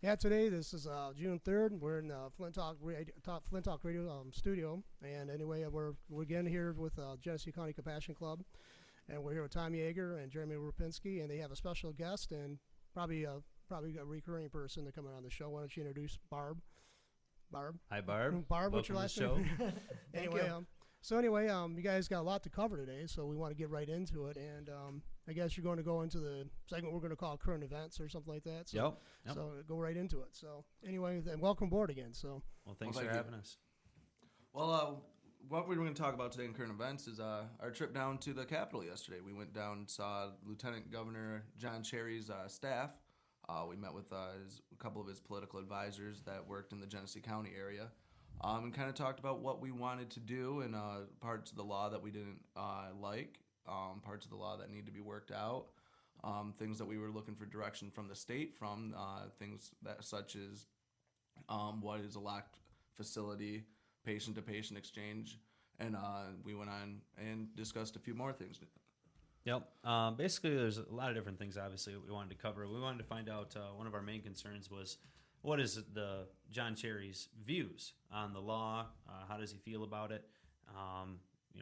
Yeah, today this is June 3rd. We're in Flint Talk Radio studio, and anyway, we're again here with Genesee County Compassion Club, and we're here with Tom Yeager and Jeremy Rupinski, and they have a special guest and probably a recurring person to come on the show. Why don't you introduce Barb? Barb. Hi, Barb. Barb, what's your last name? Anyway, you. you guys got a lot to cover today, so we want to get right into it. And I guess you're going to go into the segment we're going to call current events or something like that. So, Yep. So go right into it. So anyway, then welcome aboard again. So. Well, thanks for having us. Well, what we're going to talk about today in current events is our trip down to the Capitol yesterday. We went down and saw Lieutenant Governor John Cherry's staff. We met with a couple of his political advisors that worked in the Genesee County area, and kind of talked about what we wanted to do and parts of the law that we didn't like, parts of the law that need to be worked out, things that we were looking for direction from the state from, things that such as what is a locked facility, patient-to-patient exchange, and we went on and discussed a few more things. Yep. Basically, there's a lot of different things, obviously, that we wanted to cover. We wanted to find out, one of our main concerns was, what is the John Cherry's views on the law? How does he feel about it?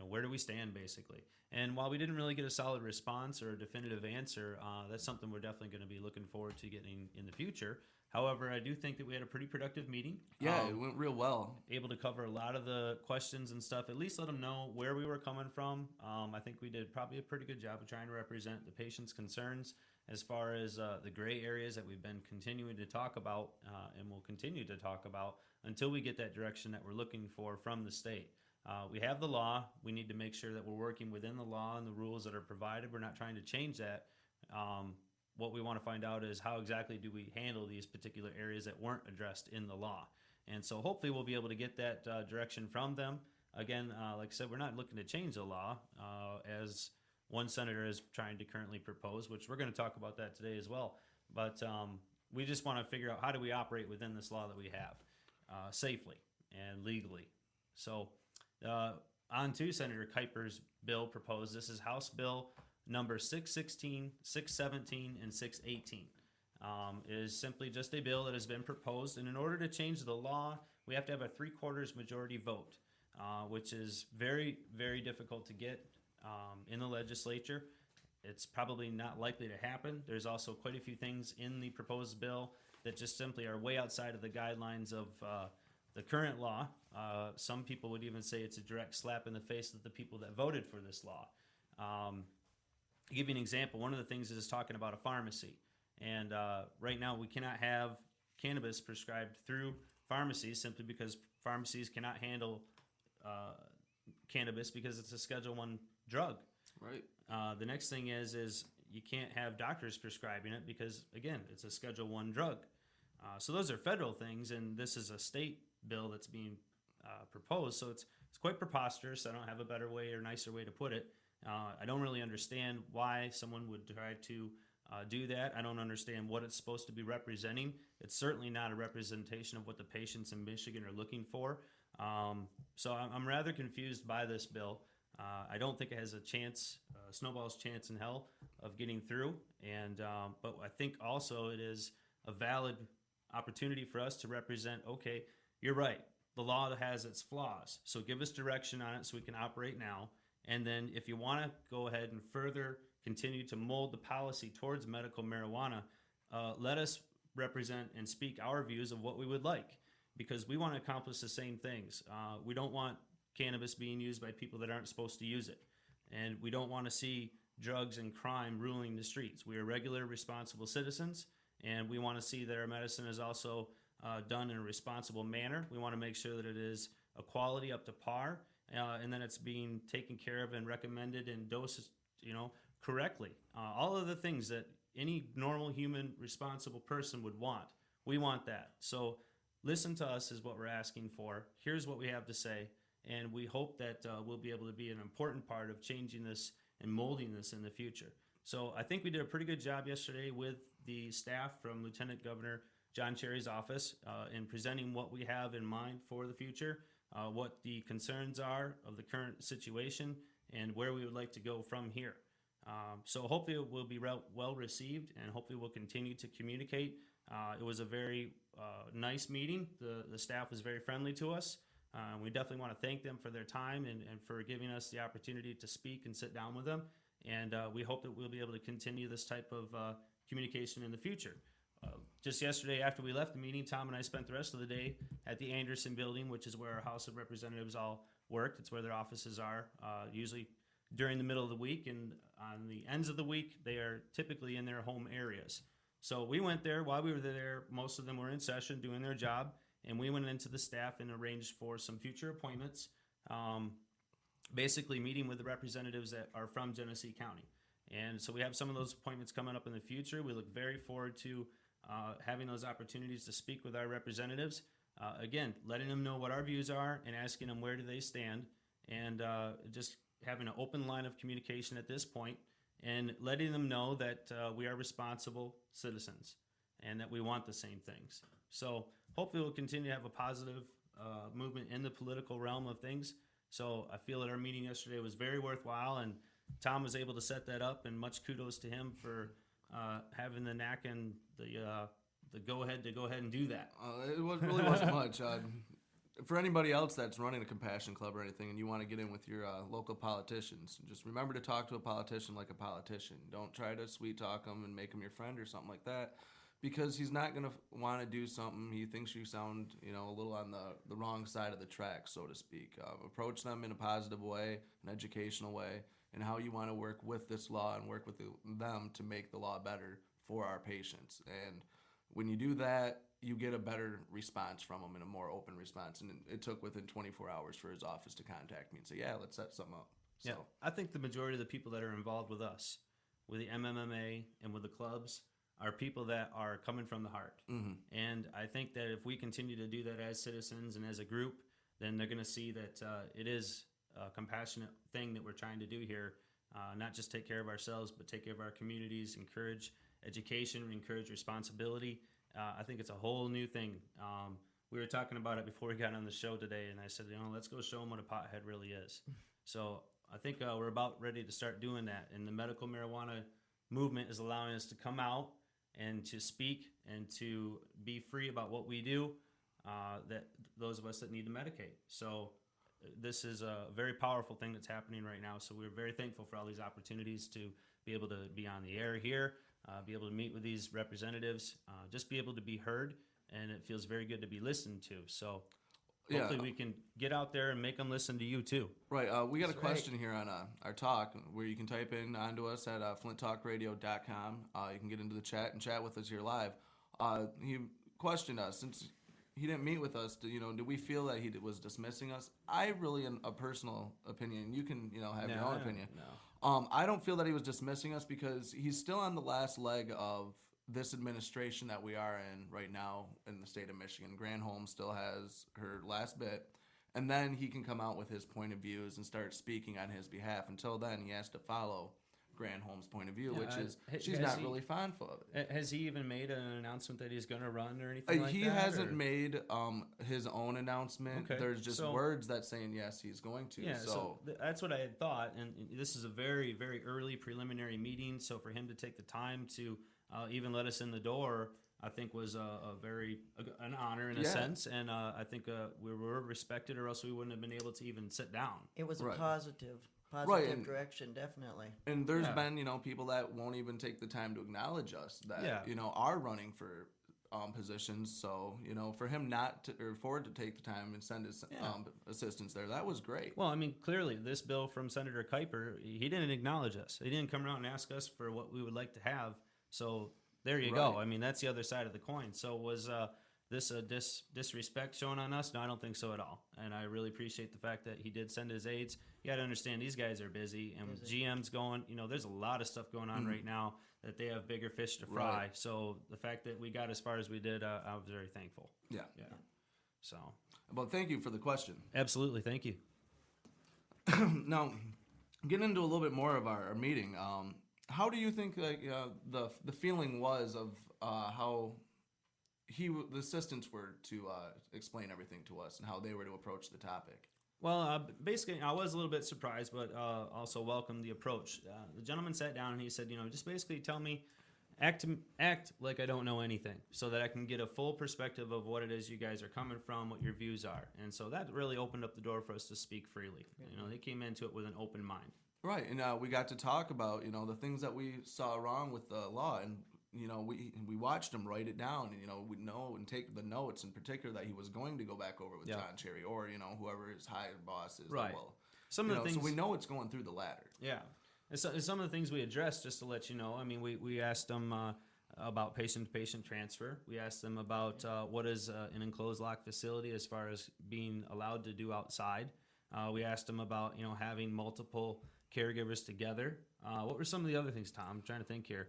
Where do we stand, basically? And while we didn't really get a solid response or a definitive answer, that's something we're definitely going to be looking forward to getting in the future. However, I do think that we had a pretty productive meeting. Yeah, it went real well. Able to cover a lot of the questions and stuff, at least let them know where we were coming from. I think we did probably a pretty good job of trying to represent the patient's concerns as far as the gray areas that we've been continuing to talk about and will continue to talk about until we get that direction that we're looking for from the state. We have the law. We need to make sure that we're working within the law and the rules that are provided. We're not trying to change that. What we want to find out is how exactly do we handle these particular areas that weren't addressed in the law. And so hopefully we'll be able to get that direction from them. Again, like I said, we're not looking to change the law as one senator is trying to currently propose, which we're going to talk about that today as well. But we just want to figure out how do we operate within this law that we have safely and legally. So on to Senator Kuiper's bill proposed. This is House Bill number 616, 617, and 618. It is simply just a bill that has been proposed, and in order to change the law, we have to have a 3/4 majority vote, which is very, very difficult to get in the legislature. It's probably not likely to happen. There's also quite a few things in the proposed bill that just simply are way outside of the guidelines of the current law. Some people would even say it's a direct slap in the face of the people that voted for this law. To give you an example, one of the things is talking about a pharmacy. And right now we cannot have cannabis prescribed through pharmacies simply because pharmacies cannot handle cannabis because it's a Schedule I drug. Right. The next thing is you can't have doctors prescribing it because, again, it's a Schedule I drug. So those are federal things, and this is a state bill that's being proposed. So it's quite preposterous. I don't have a better way or nicer way to put it. I don't really understand why someone would try to do that. I don't understand what it's supposed to be representing. It's certainly not a representation of what the patients in Michigan are looking for. So I'm rather confused by this bill. I don't think it has a chance, snowball's chance in hell of getting through. And but I think also it is a valid opportunity for us to represent, okay, you're right, the law has its flaws. So give us direction on it so we can operate now. And then if you want to go ahead and further continue to mold the policy towards medical marijuana, let us represent and speak our views of what we would like, because we want to accomplish the same things. We don't want cannabis being used by people that aren't supposed to use it. And we don't want to see drugs and crime ruling the streets. We are regular, responsible citizens, and we want to see that our medicine is also done in a responsible manner. We want to make sure that it is a quality up to par, and then it's being taken care of and recommended in doses, correctly. All of the things that any normal human responsible person would want, we want that. So listen to us is what we're asking for. Here's what we have to say, and we hope that we'll be able to be an important part of changing this and molding this in the future. So I think we did a pretty good job yesterday with the staff from Lieutenant Governor John Cherry's office in presenting what we have in mind for the future, what the concerns are of the current situation, and where we would like to go from here. So hopefully it will be well received, and hopefully we'll continue to communicate It was a very nice meeting. The staff was very friendly to us. We definitely want to thank them for their time and for giving us the opportunity to speak and sit down with them. And we hope that we'll be able to continue this type of communication in the future. Just yesterday, after we left the meeting, Tom and I spent the rest of the day at the Anderson building, which is where our House of Representatives all work. It's where their offices are, usually during the middle of the week. And on the ends of the week, they are typically in their home areas. So we went there. While we were there, most of them were in session doing their job. And we went into the staff and arranged for some future appointments, basically meeting with the representatives that are from Genesee County. And so we have some of those appointments coming up in the future. We look very forward to having those opportunities to speak with our representatives. Again, letting them know what our views are and asking them where do they stand, and just having an open line of communication at this point, and letting them know that we are responsible citizens and that we want the same things. So hopefully we'll continue to have a positive movement in the political realm of things. So I feel that our meeting yesterday was very worthwhile, and Tom was able to set that up, and much kudos to him for having the knack and the go-ahead to go ahead and do that. Really wasn't much. For anybody else that's running a compassion club or anything and you want to get in with your local politicians, just remember to talk to a politician like a politician. Don't try to sweet talk them and make them your friend or something like that, because he's not going to want to do something. He thinks you sound, a little on the wrong side of the track, so to speak. Approach them in a positive way, an educational way, and how you want to work with this law and work with them to make the law better for our patients. And when you do that, you get a better response from them and a more open response. And it took within 24 hours for his office to contact me and say, yeah, let's set something up. So. Yeah, I think the majority of the people that are involved with us, with the MMMA and with the clubs, are people that are coming from the heart. Mm-hmm. And I think that if we continue to do that as citizens and as a group, then they're going to see that it is a compassionate thing that we're trying to do here, not just take care of ourselves, but take care of our communities, encourage education, encourage responsibility. I think it's a whole new thing. We were talking about it before we got on the show today, and I said, let's go show them what a pothead really is. So I think we're about ready to start doing that, and the medical marijuana movement is allowing us to come out and to speak and to be free about what we do, that those of us that need to medicate. So this is a very powerful thing that's happening right now. So we're very thankful for all these opportunities to be able to be on the air here, be able to meet with these representatives, just be able to be heard, and it feels very good to be listened to. So hopefully we can get out there and make them listen to you too. Right. We got a question here on our talk where you can type in onto us at flinttalkradio.com. You can get into the chat and chat with us here live. He questioned us, since he didn't meet with us, do we feel that he was dismissing us? I really, in a personal opinion, you can, have your own opinion. No. I don't feel that he was dismissing us, because he's still on the last leg of this administration that we are in right now in the state of Michigan. Granholm still has her last bit, and then he can come out with his point of views and start speaking on his behalf. Until then, he has to follow Granholm's point of view, which is she's not really fond of it. Has he even made an announcement that he's going to run or anything like that? He hasn't made his own announcement. Okay. There's just words that saying yes, he's going to. Yeah, so that's what I had thought, and this is a very, very early preliminary meeting, so for him to take the time to even let us in the door, I think was an honor in a sense, and I think we were respected, or else we wouldn't have been able to even sit down. It was a positive direction, definitely. And there's been, people that won't even take the time to acknowledge us that, are running for positions. So, for him for it to take the time and send his assistants there, that was great. Well, I mean, clearly this bill from Senator Kuiper, he didn't acknowledge us. He didn't come around and ask us for what we would like to have. So there you go. I mean, that's the other side of the coin. So was this a disrespect shown on us? No, I don't think so at all. And I really appreciate the fact that he did send his aides. You got to understand, these guys are busy, and GM's going, there's a lot of stuff going on right now that they have bigger fish to fry. Right. So the fact that we got as far as we did, I was very thankful. Yeah. So. Well, thank you for the question. Absolutely. Thank you. Now, getting into a little bit more of our meeting, how do you think the feeling was of how the assistants were to explain everything to us and how they were to approach the topic? Well, basically, I was a little bit surprised, but also welcomed the approach. The gentleman sat down and he said, just basically tell me act like I don't know anything, so that I can get a full perspective of what it is you guys are coming from, what your views are, and so that really opened up the door for us to speak freely. You know, they came into it with an open mind. Right, and we got to talk about the things that we saw wrong with the law, and we watched him write it down, and we know and take the notes in particular that he was going to go back over with John Cherry or whoever his high boss is. Right. Well, some of the things, so we know it's going through the ladder. Yeah. And so, some of the things we addressed, just to let you know, I mean, we asked them about patient-to-patient transfer. We asked them about what is an enclosed lock facility as far as being allowed to do outside. We asked them about, having multiple caregivers together. What were some of the other things, Tom? I'm trying to think here.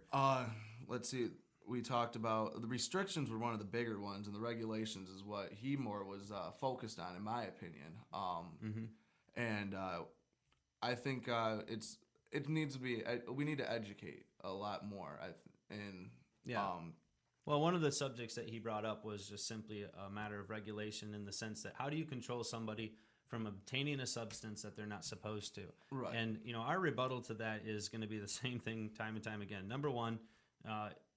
Let's see. We talked about the restrictions were one of the bigger ones, and the regulations is what he more was focused on, in my opinion. And I think it needs to be. We need to educate a lot more. Well, one of the subjects that he brought up was just simply a matter of regulation, in the sense that how do you control somebody from obtaining a substance that they're not supposed to? Right. And our rebuttal to that is going to be the same thing time and time again. Number one,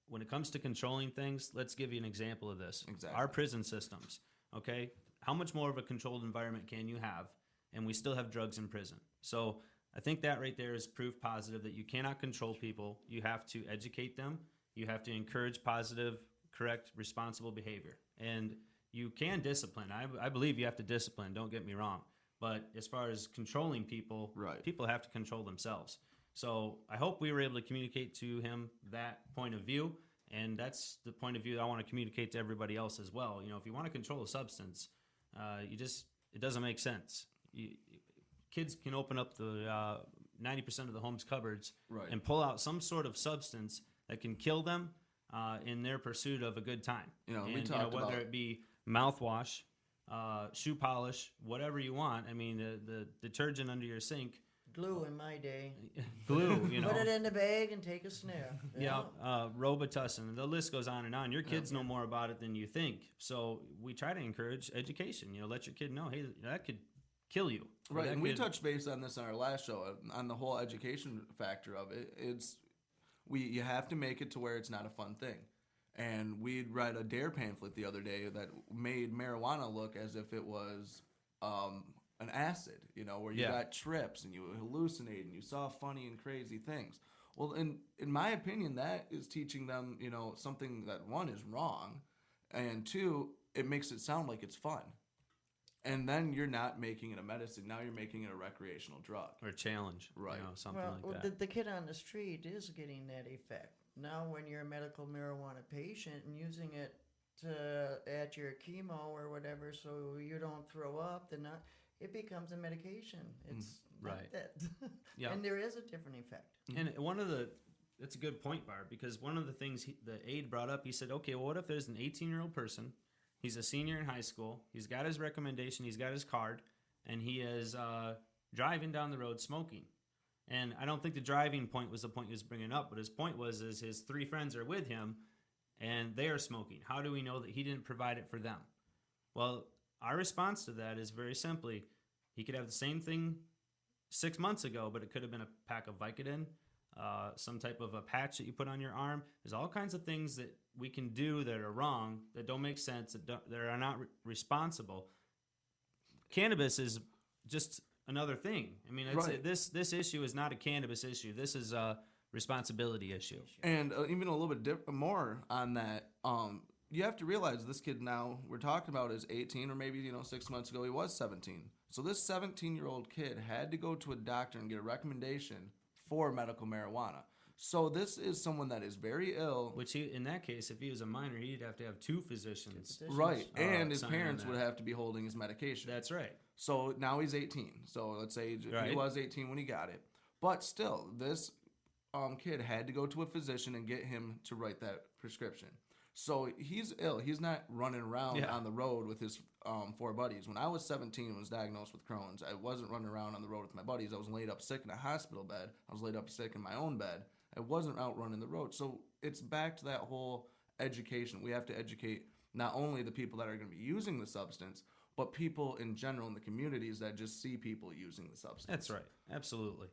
when it comes to controlling things, let's give you an example of this. Exactly. Our prison systems. Okay, how much more of a controlled environment can you have? And we still have drugs in prison. So I think that right there is proof positive that you cannot control people. You have to educate them. You have to encourage positive, correct, responsible behavior. And you can discipline. I believe you have to discipline, don't get me wrong. But as far as controlling people, right, people have to control themselves. So I hope we were able to communicate to him that point of view. And that's the point of view that I want to communicate to everybody else as well. If you want to control a substance, it doesn't make sense. Kids can open up the 90% of the home's cupboards, right, and pull out some sort of substance that can kill them in their pursuit of a good time. We talked whether about it be mouthwash, shoe polish, whatever you want. I mean, the detergent under your sink. Glue in my day. Glue, Put it in the bag and take a sniff. Yeah, Robitussin. The list goes on and on. Your kids know more about it than you think. So we try to encourage education. Let your kid know, hey, that could kill you. Right, and we touched base on this on our last show, on the whole education factor of it. You have to make it to where it's not a fun thing. And we'd read a DARE pamphlet the other day that made marijuana look as if it was an acid, where you got trips and you hallucinate and you saw funny and crazy things. Well, in my opinion, that is teaching them, something that, one, is wrong, and two, it makes it sound like it's fun. And then you're not making it a medicine. Now you're making it a recreational drug. Or a challenge. Right. Something like that. The kid on the street is getting that effect. Now when you're a medical marijuana patient and using it at your chemo or whatever so you don't throw up, it becomes a medication. It's right. like that. Yeah. And there is a different effect. And that's a good point, Barb, because one of the things the aide brought up, he said, okay, well, what if there's an 18-year-old person, he's a senior in high school, he's got his recommendation, he's got his card, and he is driving down the road smoking. And I don't think the driving point was the point he was bringing up, but his point was his three friends are with him, and they are smoking. How do we know that he didn't provide it for them? Well, our response to that is very simply, he could have the same thing 6 months ago, but it could have been a pack of Vicodin, some type of a patch that you put on your arm. There's all kinds of things that we can do that are wrong, that don't make sense, that are not responsible. Cannabis is just another thing. I mean, right. This issue is not a cannabis issue. This is a responsibility issue. And even a little bit more on that, you have to realize this kid now we're talking about is 18, or maybe 6 months ago he was 17. So this 17-year-old kid had to go to a doctor and get a recommendation for medical marijuana. So this is someone that is very ill. Which in that case, if he was a minor, he'd have to have two physicians. Right, and his parents would have to be holding his medication. That's right. So now he's 18. So let's say he was 18 when he got it. But still, this kid had to go to a physician and get him to write that prescription. So he's ill. He's not running around on the road with his four buddies. When I was 17 and was diagnosed with Crohn's, I wasn't running around on the road with my buddies. I was laid up sick in a hospital bed. I was laid up sick in my own bed. I wasn't out running the road. So it's back to that whole education. We have to educate not only the people that are going to be using the substance, but people in general in the communities that just see people using the substance. That's right. Absolutely.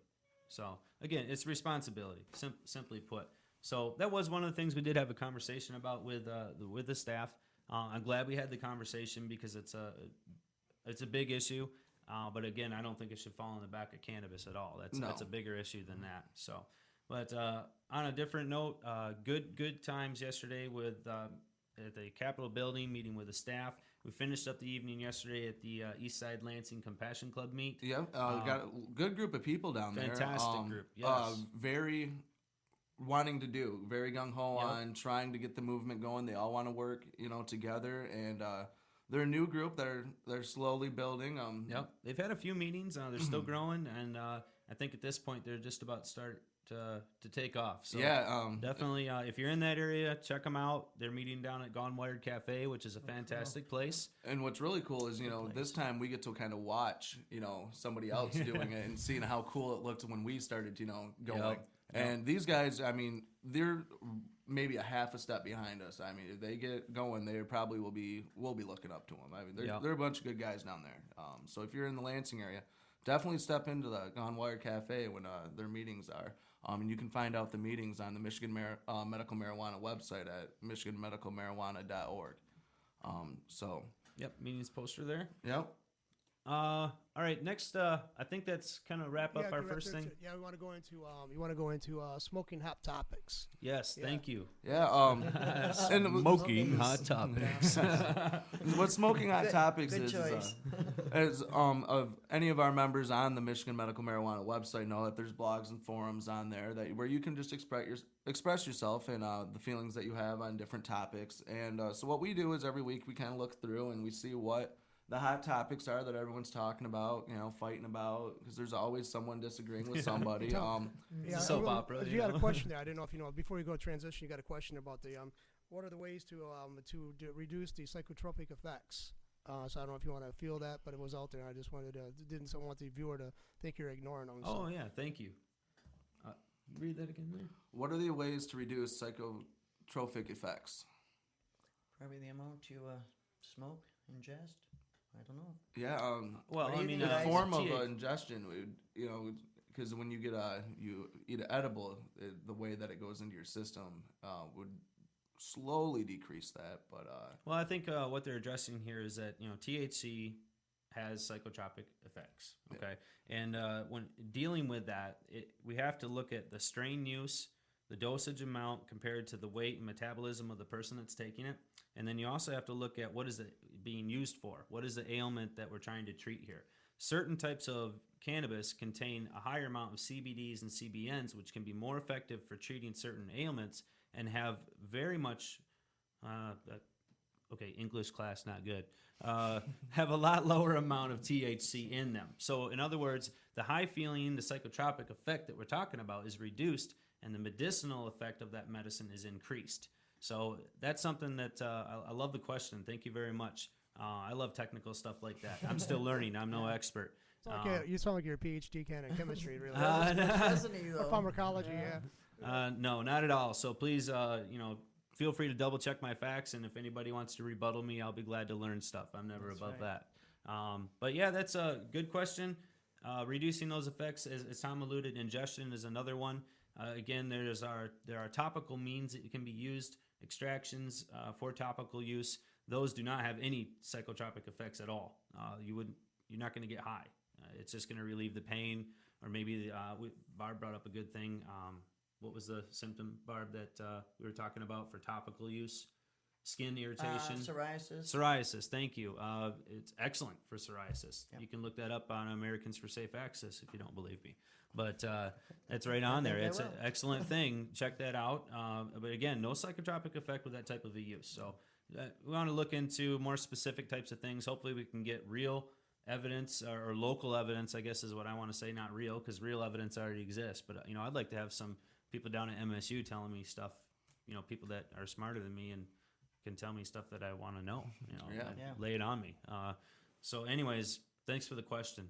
So, again, it's responsibility, simply put. So that was one of the things we did have a conversation about with the staff. I'm glad we had the conversation because it's a big issue. But again, I don't think it should fall on the back of cannabis at all. That's a bigger issue than that. So, but on a different note, good times yesterday with at the Capitol building, meeting with the staff. We finished up the evening yesterday at the Eastside Lansing Compassion Club meet. Yeah, got a good group of people down there. Fantastic group, yes. Very wanting to do, very gung-ho Yep. on trying to get the movement going. They all want to work, together, and they're a new group. They're slowly building. Yep, they've had a few meetings. They're still growing, and I think at this point they're just about to start to take off. So yeah, definitely, if you're in that area, check them out. They're meeting down at Gone Wired Cafe, which is a fantastic place. And what's really cool is, this time we get to kind of watch, somebody else doing it and seeing how cool it looked when we started, going. Yep. And these guys, I mean, they're maybe a half a step behind us. I mean, if they get going, they probably we'll be looking up to them. I mean, they're a bunch of good guys down there. So if you're in the Lansing area, definitely step into the Gone Wired Cafe when their meetings are. And you can find out the meetings on the Michigan Medical Marijuana website at michiganmedicalmarijuana.org. So. Yep, meetings poster there. Yep. All right, next, I think that's kind of wrap up our first thing. Yeah, we want to go into smoking hot topics. Yes, thank you. Yeah. And Smoking hot topics. what smoking hot topics good is choice. of any of our members on the Michigan Medical Marijuana website know that there's blogs and forums on there where you can just express yourself and the feelings that you have on different topics. And so what we do is every week we kind of look through and we see what the hot topics are that everyone's talking about, fighting about, because there's always someone disagreeing with somebody. It's a soap opera. You got a question there. I didn't know if before you go to transition, you got a question about the what are the ways to reduce the psychotropic effects? So I don't know if you want to feel that, but it was out there. I just didn't want the viewer to think you're ignoring them. Oh yeah, thank you. Read that again there. What are the ways to reduce psychotropic effects? Probably the amount you smoke, ingest. I don't know. Yeah. Well, What do you think, the guys? form of TH ingestion would, because when you eat an edible, the way that it goes into your system would slowly decrease that. But well, I think what they're addressing here is that THC has psychotropic effects. Okay, and when dealing with that, we have to look at the strain use, the dosage amount compared to the weight and metabolism of the person that's taking it, and then you also have to look at what is it being used for. What is the ailment that we're trying to treat here? Certain types of cannabis contain a higher amount of CBDs and CBNs, which can be more effective for treating certain ailments and have very much, English class not good, have a lot lower amount of THC in them. So in other words, the high feeling, the psychotropic effect that we're talking about is reduced, and the medicinal effect of that medicine is increased. So that's something that I love the question. Thank you very much. I love technical stuff like that. I'm still learning. I'm no expert. You sound like you're a PhD kind of chemistry, really. Doesn't he, Or though? pharmacology, yeah. No, not at all. So please, feel free to double check my facts, and if anybody wants to rebuttal me, I'll be glad to learn stuff. I'm never above that. But yeah, that's a good question. Reducing those effects, as Tom alluded, ingestion is another one. Again, there are topical means that can be used, extractions for topical use. Those do not have any psychotropic effects at all. You're not going to get high. It's just going to relieve the pain, or maybe Barb brought up a good thing. What was the symptom, Barb, that we were talking about for topical use? Skin irritation. Psoriasis. Psoriasis, thank you. It's excellent for psoriasis. Yep. You can look that up on Americans for Safe Access if you don't believe me. But it's right on there. It's an excellent thing. Check that out. But again, no psychotropic effect with that type of a use. So we want to look into more specific types of things. Hopefully we can get real evidence or local evidence, I guess is what I want to say, not real, because real evidence already exists. But, I'd like to have some people down at MSU telling me stuff, people that are smarter than me and can tell me stuff that I want to know, lay it on me. So anyways, thanks for the question.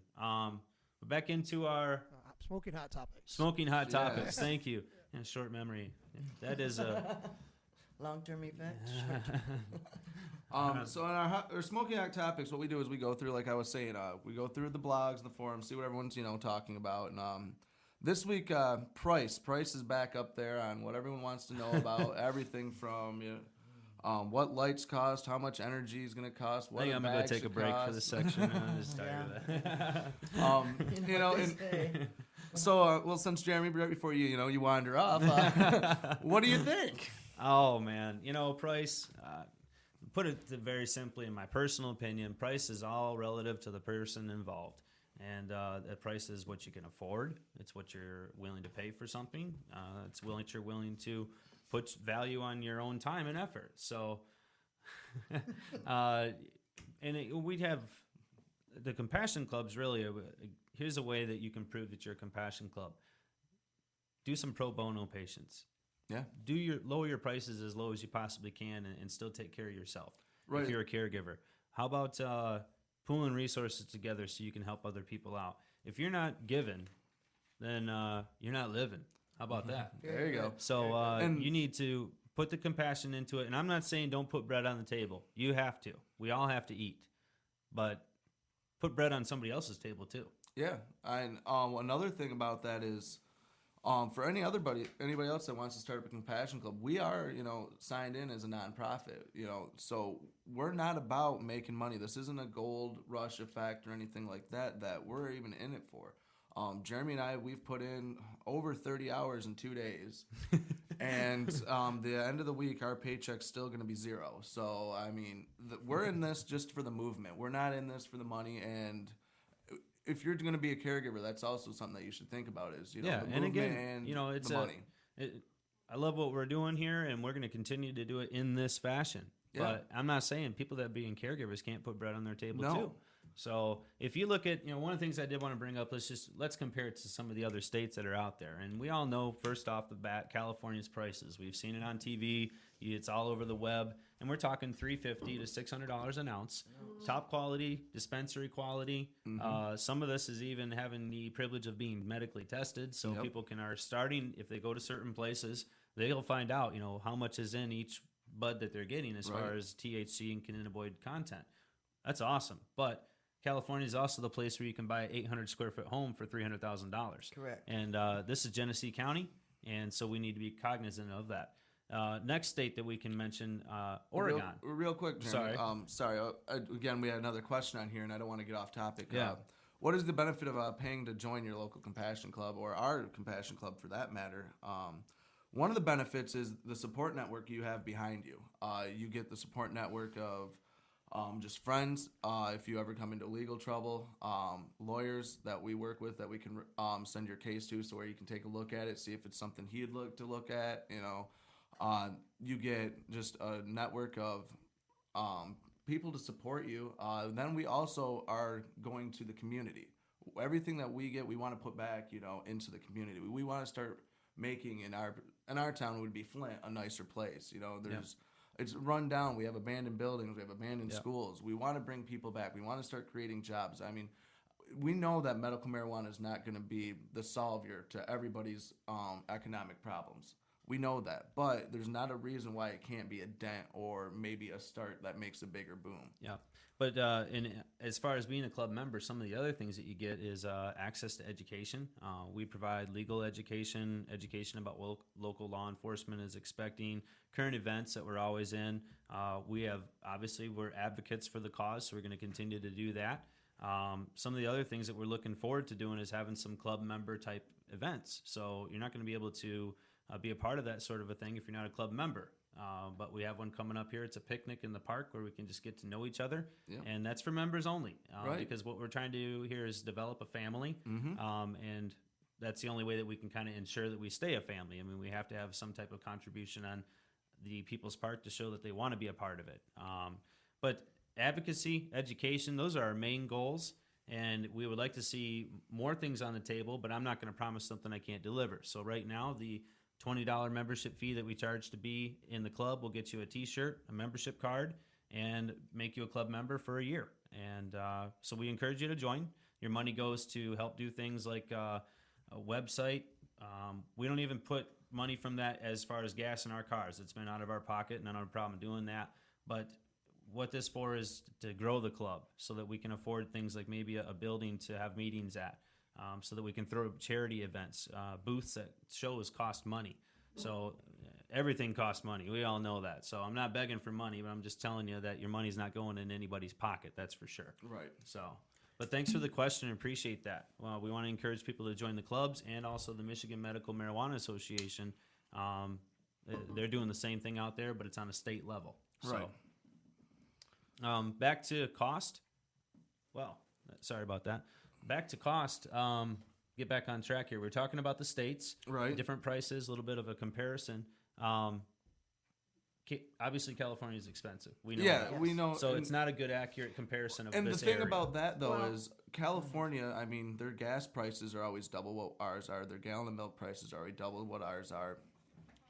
Back into our Smoking hot topics. Smoking hot topics. Thank you. Yeah, short memory. That is a Long-term effects. So on our smoking hot topics, what we do is we go through, like I was saying, we go through the blogs, the forums, see what everyone's talking about, and This week, Price is back up there on what everyone wants to know about. Everything from what lights cost, how much energy is going to cost. I What think I'm gonna go take a break for cost. this section. I'm just tired of that. You know, what they and say. so well, since Jeremy, right before you wander off, what do you think? Oh man, price. Put it very simply, in my personal opinion, price is all relative to the person involved, and the price is what you can afford. It's what you're willing to pay for something. It's what you're willing to put value on your own time and effort. So, we'd have the compassion clubs. Really, here's a way that you can prove that you're a compassion club. Do some pro bono patients. Yeah. Lower your prices as low as you possibly can and still take care of yourself. Right. If you're a caregiver. How about pooling resources together so you can help other people out? If you're not giving, then you're not living. How about that? There you go. So And- you need to put the compassion into it. And I'm not saying don't put bread on the table. You have to. We all have to eat. But put bread on somebody else's table too. Yeah, and another thing about that is, for anybody else that wants to start up a compassion club, we are signed in as a nonprofit. So we're not about making money. This isn't a gold rush effect or anything like that. That we're even in it for. Jeremy and we've put in over 30 hours in 2 days, and the end of the week our paycheck's still going to be zero. So I mean, we're in this just for the movement. We're not in this for the money. And if you're going to be a caregiver, that's also something that you should think about is, the movement and again, and it's the money. I love what we're doing here, and we're going to continue to do it in this fashion. Yeah. But I'm not saying people that being caregivers can't put bread on their table No. too. So if you look at, one of the things I did want to bring up, let's compare it to some of the other states that are out there. And we all know, first off the bat, California's prices. We've seen it on TV. It's all over the web. And we're talking $350 to $600 an ounce. Top quality, dispensary quality. Some of this is even having the privilege of being medically tested. So Yep. people are starting, if they go to certain places, they'll find out, how much is in each bud that they're getting as far as THC and cannabinoid content. That's awesome. But California is also the place where you can buy an 800 square foot home for $300,000. Correct. And this is Genesee County, and so we need to be cognizant of that. Next state that we can mention, Oregon. Real quick, Jeremy. Sorry. Again, we had another question on here, and I don't want to get off topic. Yeah. What is the benefit of paying to join your local compassion club, or our compassion club for that matter? One of the benefits is the support network you have behind you. You get the support network of just friends, if you ever come into legal trouble, lawyers that we work with that we can send your case to, so where you can take a look at it, see if it's something he'd look at. You get just a network of people to support you. Then we also are going to the community. Everything that we get, we want to put back, into the community. We want to start making in our town would be Flint a nicer place. It's run down. We have abandoned buildings. We have abandoned schools. We want to bring people back. We want to start creating jobs. I mean, we know that medical marijuana is not going to be the savior to everybody's economic problems. We know that, but there's not a reason why it can't be a dent or maybe a start that makes a bigger boom. Yeah. But as far as being a club member, some of the other things that you get is access to education. We provide legal education about what local law enforcement is expecting, current events that we're always in. We're advocates for the cause, so we're going to continue to do that. Some of the other things that we're looking forward to doing is having some club member type events. So you're not going to be able to be a part of that sort of a thing if you're not a club member. But we have one coming up here. It's a picnic in the park where we can just get to know each other. Yeah. And that's for members only. Right. Because what we're trying to do here is develop a family. And that's the only way that we can kind of ensure that we stay a family. I mean, we have to have some type of contribution on the people's part to show that they want to be a part of it. But advocacy, education, those are our main goals. And we would like to see more things on the table, but I'm not going to promise something I can't deliver. So right now, the $20 membership fee that we charge to be in the club will get you a T-shirt, a membership card, and make you a club member for a year. And so we encourage you to join. Your money goes to help do things like a website. We don't even put money from that as far as gas in our cars. It's been out of our pocket, and I don't have a problem doing that. But what this for is to grow the club so that we can afford things like maybe a building to have meetings at. so that we can throw charity events. Booths at shows cost money. So everything costs money. We all know that. So I'm not begging for money, but I'm just telling you that your money's not going in anybody's pocket. That's for sure. Right. So, but thanks for the question. Appreciate that. Well, we want to encourage people to join the clubs and also the Michigan Medical Marijuana Association. They're doing the same thing out there, but it's on a state level. Right. So, back to cost. Well, sorry about that. Back to cost. Get back on track here. We're talking about the states, Right. different prices, a little bit of a comparison. Obviously, California is expensive. We know Yeah, that. we know. So it's not a good, accurate comparison of And the this thing area. about that, though, Well- is California, I mean, their gas prices are always double what ours are. Their gallon of milk prices are already double what ours are.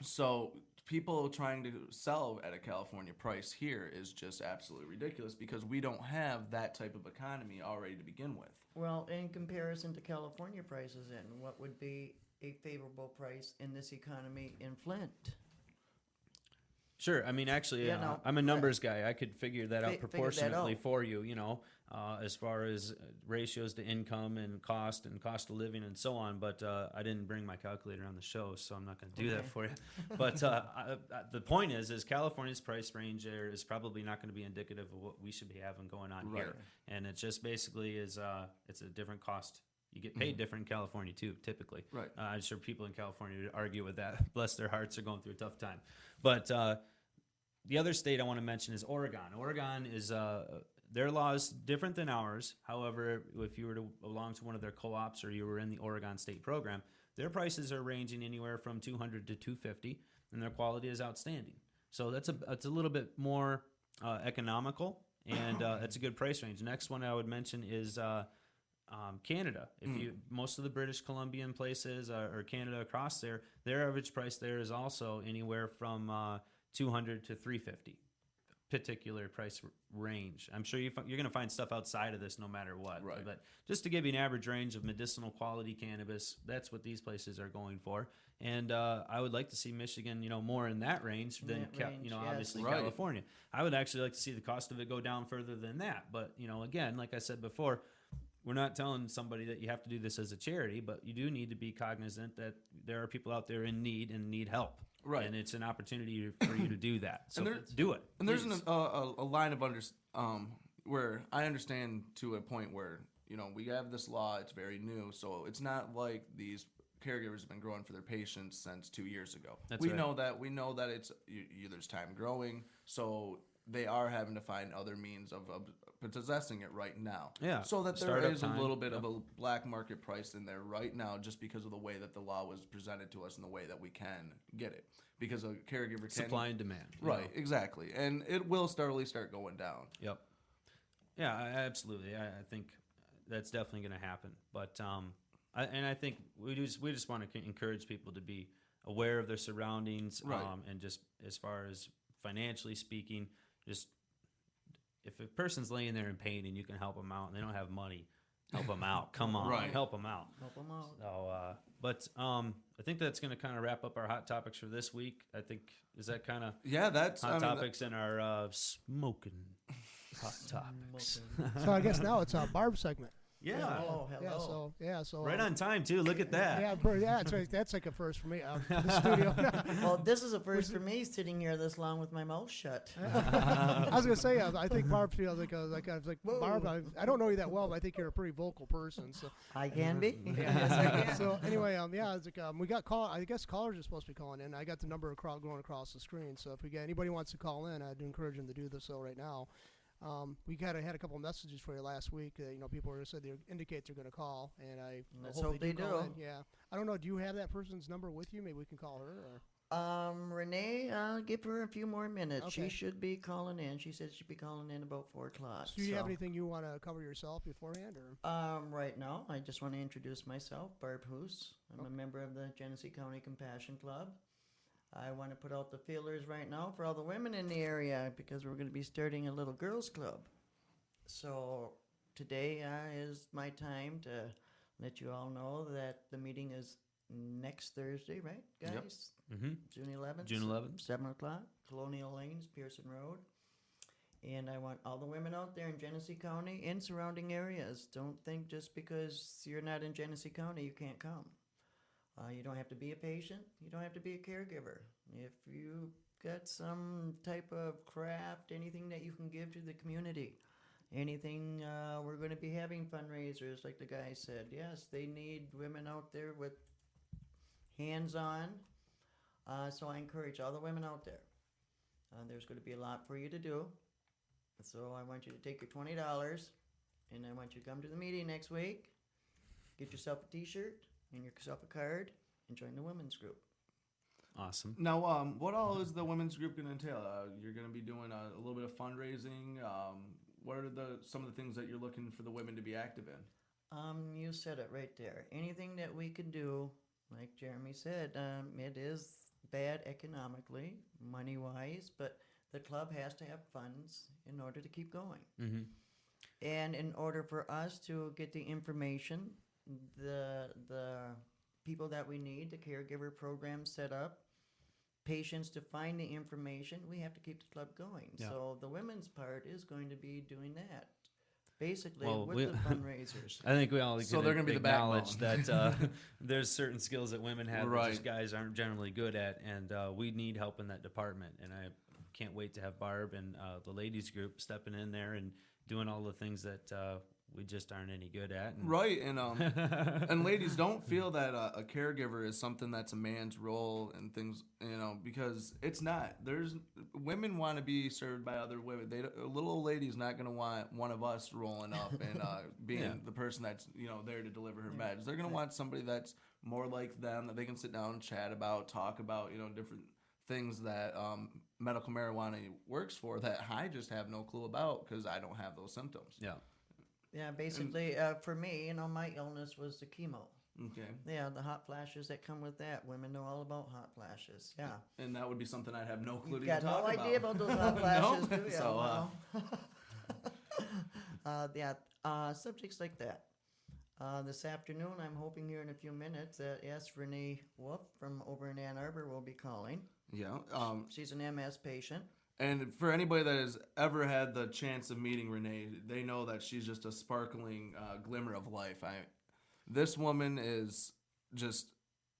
So people trying to sell at a California price here is just absolutely ridiculous because we don't have that type of economy already to begin with. Well, in comparison to California prices, then what would be a favorable price in this economy in Flint? Sure. I mean, actually, Yeah, no, I'm a numbers guy. I could figure that out Figure that proportionately out. for you, as far as ratios to income and cost of living and so on. But I didn't bring my calculator on the show, so I'm not going to do that Okay. for you. But the point is California's price range there is probably not going to be indicative of what we should be having going on Right. here. And it just basically is it's a different cost. You get paid different in California, too, typically. Right. I'm sure people in California would argue with that. Bless their hearts, are going through a tough time. But the other state I want to mention is Oregon. Oregon is their law is different than ours. However, if you were to belong to one of their co-ops or you were in the Oregon State program, their prices are ranging anywhere from $200 to $250, and their quality is outstanding. So that's a little bit more economical, and that's a good price range. Next one I would mention is Canada. Most of the British Columbian places or Canada across there, their average price there is also anywhere from $200 to $350. Particular price range. I'm sure you're going to find stuff outside of this no matter what. Right. But just to give you an average range of medicinal quality cannabis, that's what these places are going for. And I would like to see Michigan, more in that range than That range, yes. obviously Right. California. I would actually like to see the cost of it go down further than that. But again, like I said before, we're not telling somebody that you have to do this as a charity, but you do need to be cognizant that there are people out there in need and need help. Right. And it's an opportunity for you to do that. So And there- do it. And there's please. a line of where I understand to a point where we have this law. It's very new, so it's not like these caregivers have been growing for their patients since 2 years ago. That's we right. know that. We know that there's time growing, so they are having to find other means of possessing it right now. Yeah, So that there startup is time, a little bit of yep. a black market price in there right now, just because of the way that the law was presented to us and the way that we can get it. Because a caregiver can Supply and demand. Right, exactly. And it will start going down. Yep. Yeah, absolutely. I think that's definitely going to happen. But I think we just want to encourage people to be aware of their surroundings, Right. and just as far as financially speaking, just if a person's laying there in pain and you can help them out and they don't have money, help them out. Come on, Right. help them out. Help them out. So, but I think that's going to kind of wrap up our hot topics for this week. I think is that kind of Yeah, that's hot I mean, topics in our smoking hot topics. So I guess now it's a Barb segment. Yeah, Hello, hello. So right on time too. Look at that. That's like a first for me. The studio. Well, this is a first for me, sitting here this long with my mouth shut. I was gonna say, I think Barb feels like I was like Barb. I don't know you that well, but I think you're a pretty vocal person. So I can be. Yes, I can. so anyway, it's like we got call. I guess callers are supposed to be calling in. I got the number going across the screen. So if we get anybody wants to call in, I'd encourage them to do this. So right now. We had a couple of messages for you last week. People said they indicate they're going to call, and I Let's hope hope they they call do. in. Yeah, I don't know. Do you have that person's number with you? Maybe we can call her. Or? Renee, I'll give her a few more minutes. Okay. She should be calling in. She said she'd be calling in about 4 o'clock. So do you have anything you want to cover yourself beforehand, or? Right now, I just want to introduce myself, Barb Hoos. I'm a member of the Genesee County Compassion Club. I want to put out the feelers right now for all the women in the area because we're going to be starting a little girls' club. So today is my time to let you all know that the meeting is next Thursday, right, guys? Yep. Mm-hmm. June 11th. June 11th. 7 o'clock, Colonial Lanes, Pearson Road. And I want all the women out there in Genesee County and surrounding areas. Don't think just because you're not in Genesee County you can't come. You don't have to be a patient. You don't have to be a caregiver. If you got some type of craft, anything that you can give to the community, anything, we're going to be having fundraisers, like the guy said. Yes, they need women out there with hands-on. So I encourage all the women out there. There's going to be a lot for you to do. So I want you to take your $20, and I want you to come to the meeting next week, get yourself a T-shirt and yourself a card, and join the women's group. Awesome. Now, what all is the women's group going to entail? You're going to be doing a little bit of fundraising. What are some of the things that you're looking for the women to be active in? You said it right there. Anything that we can do, like Jeremy said, it is bad economically, money-wise, but the club has to have funds in order to keep going. Mm-hmm. And in order for us to get the information, the people that we need, the caregiver program set up, patients to find the information, we have to keep the club going. Yeah. So the women's part is going to be doing that. Basically, Well, with the fundraisers. I think we all So they're gonna be the acknowledge backbone. that there's certain skills that women have that Right. just guys aren't generally good at, and we need help in that department. And I can't wait to have Barb and the ladies group stepping in there and doing all the things that we just aren't any good at. And Right, and and ladies, don't feel that a caregiver is something that's a man's role and things, because it's not. There's women want to be served by other women. A little old lady's not gonna want one of us rolling up and being Yeah. the person that's there to deliver her meds. They're gonna want somebody that's more like them, that they can sit down and chat about, talk about, different things that medical marijuana works for that I just have no clue about because I don't have those symptoms. yeah. Yeah, basically, for me, my illness was the chemo. Okay. Yeah, the hot flashes that come with that. Women know all about hot flashes. Yeah. And that would be something I'd have no clue You to got even talk no about. idea about those hot flashes, do you? So, Subjects like that. This afternoon, I'm hoping here in a few minutes that Renee Wolf from over in Ann Arbor will be calling. yeah. She's an MS patient. And for anybody that has ever had the chance of meeting Renee, they know that she's just a sparkling glimmer of life. This woman is just,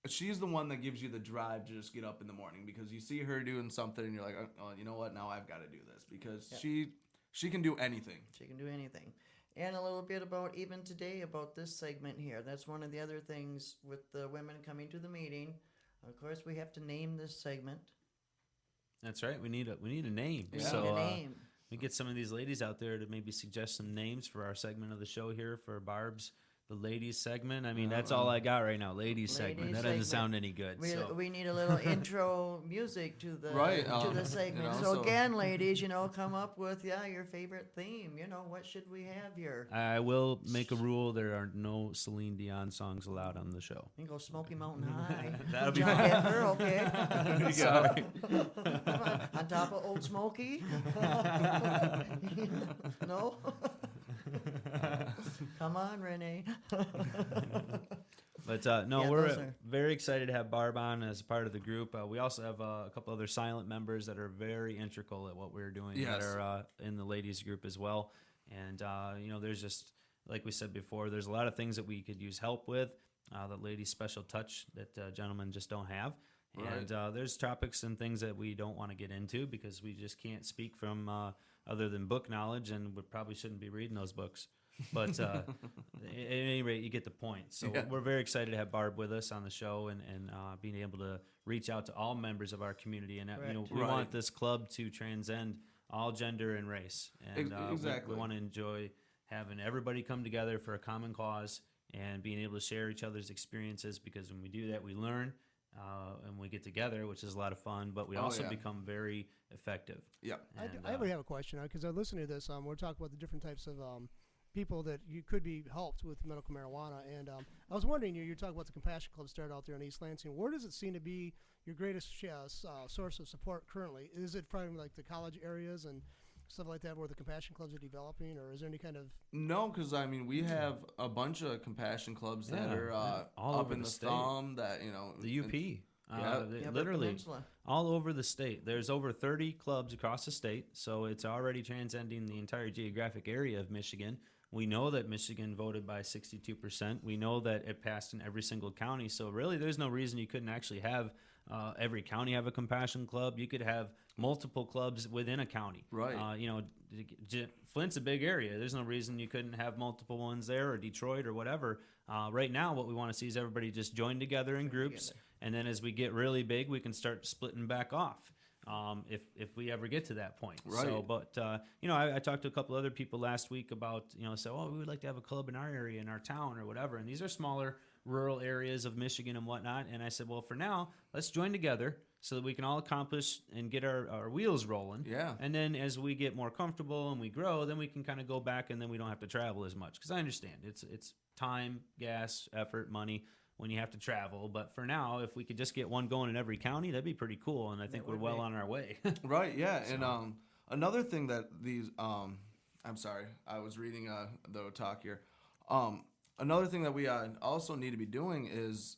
she's the one that gives you the drive to just get up in the morning because you see her doing something and you're like, oh, you know what, now I've got to do this because she can do anything. She can do anything. And a little bit about even today about this segment here. That's one of the other things with the women coming to the meeting. Of course, we have to name this segment. That's right. We need a name. We So need a name. we get some of these ladies out there to maybe suggest some names for our segment of the show here for Barb's the ladies segment. I mean, that's all I got right now. Ladies segment. That doesn't segment. sound any good. So We need a little intro music to the Right, to the segment. so So again, ladies, come up with your favorite theme. What should we have here? I will make a rule: there are no Celine Dion songs allowed on the show. You can go Smoky Mountain High. That'll be John fun. Denver, okay. There you go. Sorry. Come on top of Old Smoky. No. Come on, Renee. But no, Yeah, we're those are- very excited to have Barb on as part of the group. We also have a couple other silent members that are very integral at what we're doing that Yes. are in the ladies group as well. And there's just, like we said before, there's a lot of things that we could use help with. The ladies' special touch that gentlemen just don't have. And there's topics and things that we don't want to get into because we just can't speak from other than book knowledge, and we probably shouldn't be reading those books. But at any rate, you get the point. So we're very excited to have Barb with us on the show and being able to reach out to all members of our community. And we Right. want this club to transcend all gender and race. And Exactly. we want to enjoy having everybody come together for a common cause and being able to share each other's experiences, because when we do that, we learn and we get together, which is a lot of fun, but we also become very effective. Yep. And, I have a question because I listened to this. We're talking about the different types of people that you could be helped with medical marijuana, and I was wondering, you're talking about the Compassion Club started out there in East Lansing. Where does it seem to be your greatest source of support currently? Is it from like the college areas and stuff like that where the Compassion Clubs are developing, or is there any kind of... No, because we have a bunch of compassion clubs that Yeah, are all up over in the the state. thumb that The UP. Literally Peninsula. all over the state. There's over 30 clubs across the state, so it's already transcending the entire geographic area of Michigan. We know that Michigan voted by 62%. We know that it passed in every single county. So really, there's no reason you couldn't actually have every county have a compassion club. You could have multiple clubs within a county. Right. Flint's a big area. There's no reason you couldn't have multiple ones there, or Detroit, or whatever. Right now, what we want to see is everybody just join together in groups, and then as we get really big, we can start splitting back off. If we ever get to that point. Right. So, but I talked to a couple other people last week about we would like to have a club in our area, in our town, or whatever. And these are smaller rural areas of Michigan and whatnot. And I said, well, for now, let's join together so that we can all accomplish and get our wheels rolling. Yeah. And then as we get more comfortable and we grow, then we can kind of go back, and then we don't have to travel as much. Because I understand it's time, gas, effort, money when you have to travel. But for now, if we could just get one going in every county, that'd be pretty cool. And I think we're well on our way. Right, yeah. So. And another thing that these I'm sorry, I was reading the talk here. Another thing that we also need to be doing is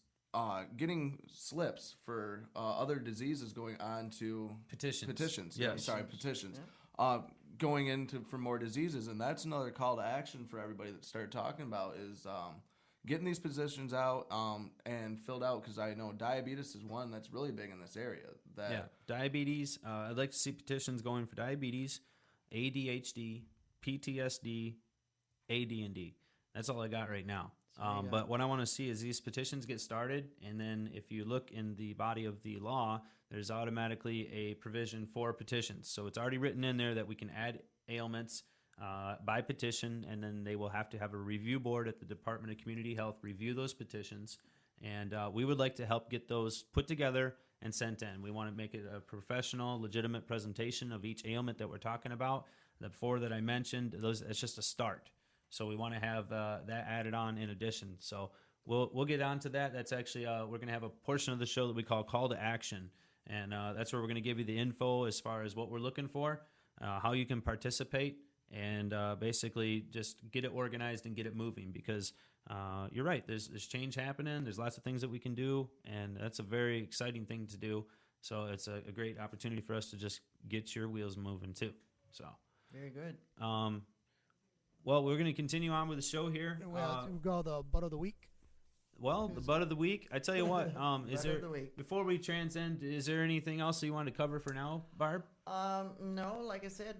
getting slips for other diseases going on to petitions. Yes. I'm sorry, petitions. Yeah. Going into for more diseases, and that's another call to action for everybody that started talking about is getting these positions out and filled out, because I know diabetes is one that's really big in this area. Diabetes. I'd like to see petitions going for diabetes, ADHD, PTSD, AD&D. That's all I got right now. But what I want to see is these petitions get started, and then if you look in the body of the law, there's automatically a provision for petitions. So it's already written in there that we can add ailments by petition, and then they will have to have a review board at the Department of Community Health review those petitions, and we would like to help get those put together and sent in. We want to make it a professional, legitimate presentation of each ailment that we're talking about. The four that I mentioned, it's just a start. So we want to have that added on in addition. So we'll get on to that. That's actually we're going to have a portion of the show that we call Call to Action, and that's where we're going to give you the info as far as what we're looking for, how you can participate, and basically just get it organized and get it moving, because you're right, there's change happening, there's lots of things that we can do, and that's a very exciting thing to do. So it's a great opportunity for us to just get your wheels moving too. So Very good. Well, we're going to continue on with the show here. We'll go the butt of the week. Well, the butt of the week. I tell you what, is there, of the week. before we transcend, is there anything else you want to cover for now, Barb? No, like I said,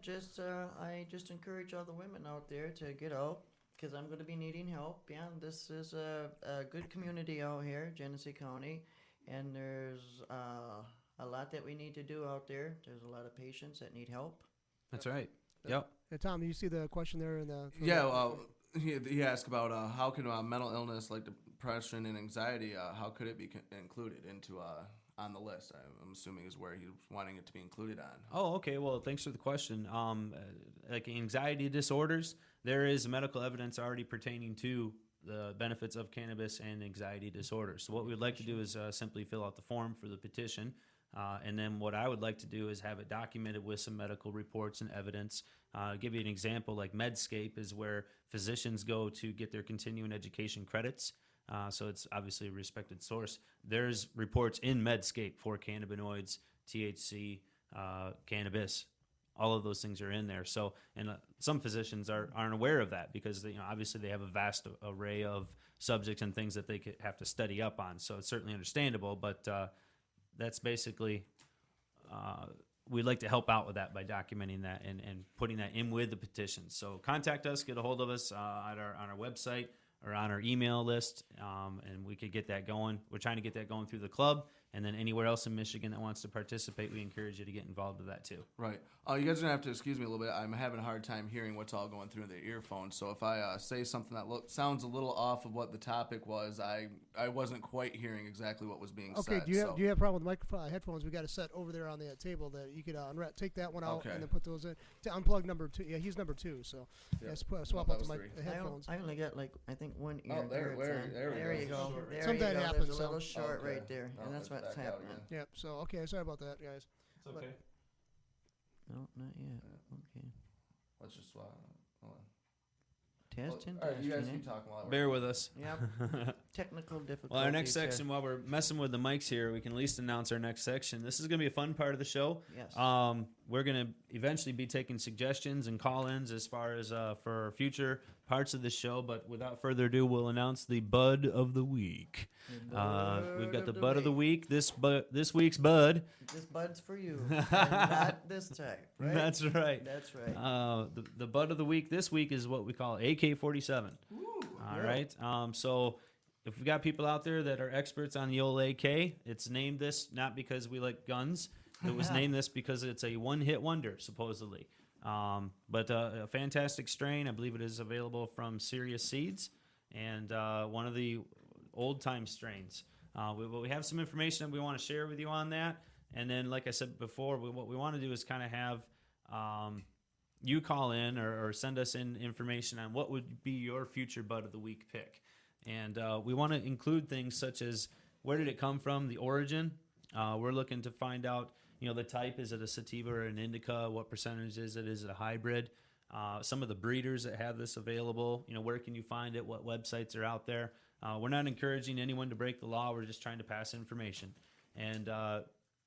I just encourage all the women out there to get out, because I'm going to be needing help. Yeah, this is a good community out here, Genesee County, and there's a lot that we need to do out there. There's a lot of patients that need help. That's right. Yep. Hey, Tom, you see the question there in the? He asked about how can mental illness like depression and anxiety, how could it be included into on the list? I'm assuming is where he's wanting it to be included on. Oh, okay. Well, thanks for the question. Like anxiety disorders, there is medical evidence already pertaining to the benefits of cannabis and anxiety disorders. So what we would like to do is simply fill out the form for the petition. And then what I would like to do is have it documented with some medical reports and evidence. Give you an example, like Medscape is where physicians go to get their continuing education credits. So it's obviously a respected source. There's reports in Medscape for cannabinoids, THC, cannabis. All of those things are in there. So, and some physicians aren't aware of that because obviously they have a vast array of subjects and things that they could have to study up on. So it's certainly understandable, but that's basically, we'd like to help out with that by documenting that and putting that in with the petition. So contact us, get a hold of us on our website or on our email list, and we could get that going. We're trying to get that going through the club, and then anywhere else in Michigan that wants to participate, we encourage you to get involved with that too. Right. You guys are going to have to excuse me a little bit. I'm having a hard time hearing what's all going through the earphones. So if I say something that sounds a little off of what the topic was, I wasn't quite hearing exactly what was being said. Okay, do you have a problem with microphone headphones? We got to set over there on the table that you could take that one out and then put those in. To unplug number 2. Yeah, he's number 2. So swap out the headphones. I only got I think one ear. Oh, there you go. There Sometimes you go. happens. There's a little short right there, and that's what's happening. Yep. So okay, sorry about that, guys. It's okay. No, not yet. Okay. Let's just swap. Hold on. Testing. All right, you guys testing, keep talking while Bear with us. Yep. technical difficulties. Well, our next here. section, while we're messing with the mics here, we can at least announce our next section. This is going to be a fun part of the show. Yes. We're going to eventually be taking suggestions and call-ins as far as for future parts of the show. But without further ado, we'll announce the Bud of the Week. We've got the Bud of the Week. This week's Bud. This Bud's for you, and not this type, right? That's right. That's right. The Bud of the Week this week is what we call AK-47. All right. So if we've got people out there that are experts on the old AK, it's named this not because we like guns. It was named this because it's a one-hit wonder, supposedly. But a fantastic strain. I believe it is available from Serious Seeds, and one of the old-time strains. We have some information that we want to share with you on that. And then, like I said before, what we want to do is kind of have you call in or send us in information on what would be your future Bud of the Week pick. And we want to include things such as where did it come from, the origin. We're looking to find out, the type. Is it a sativa or an indica? What percentage is it? Is it a hybrid? Some of the breeders that have this available, where can you find it? What websites are out there? We're not encouraging anyone to break the law. We're just trying to pass information. And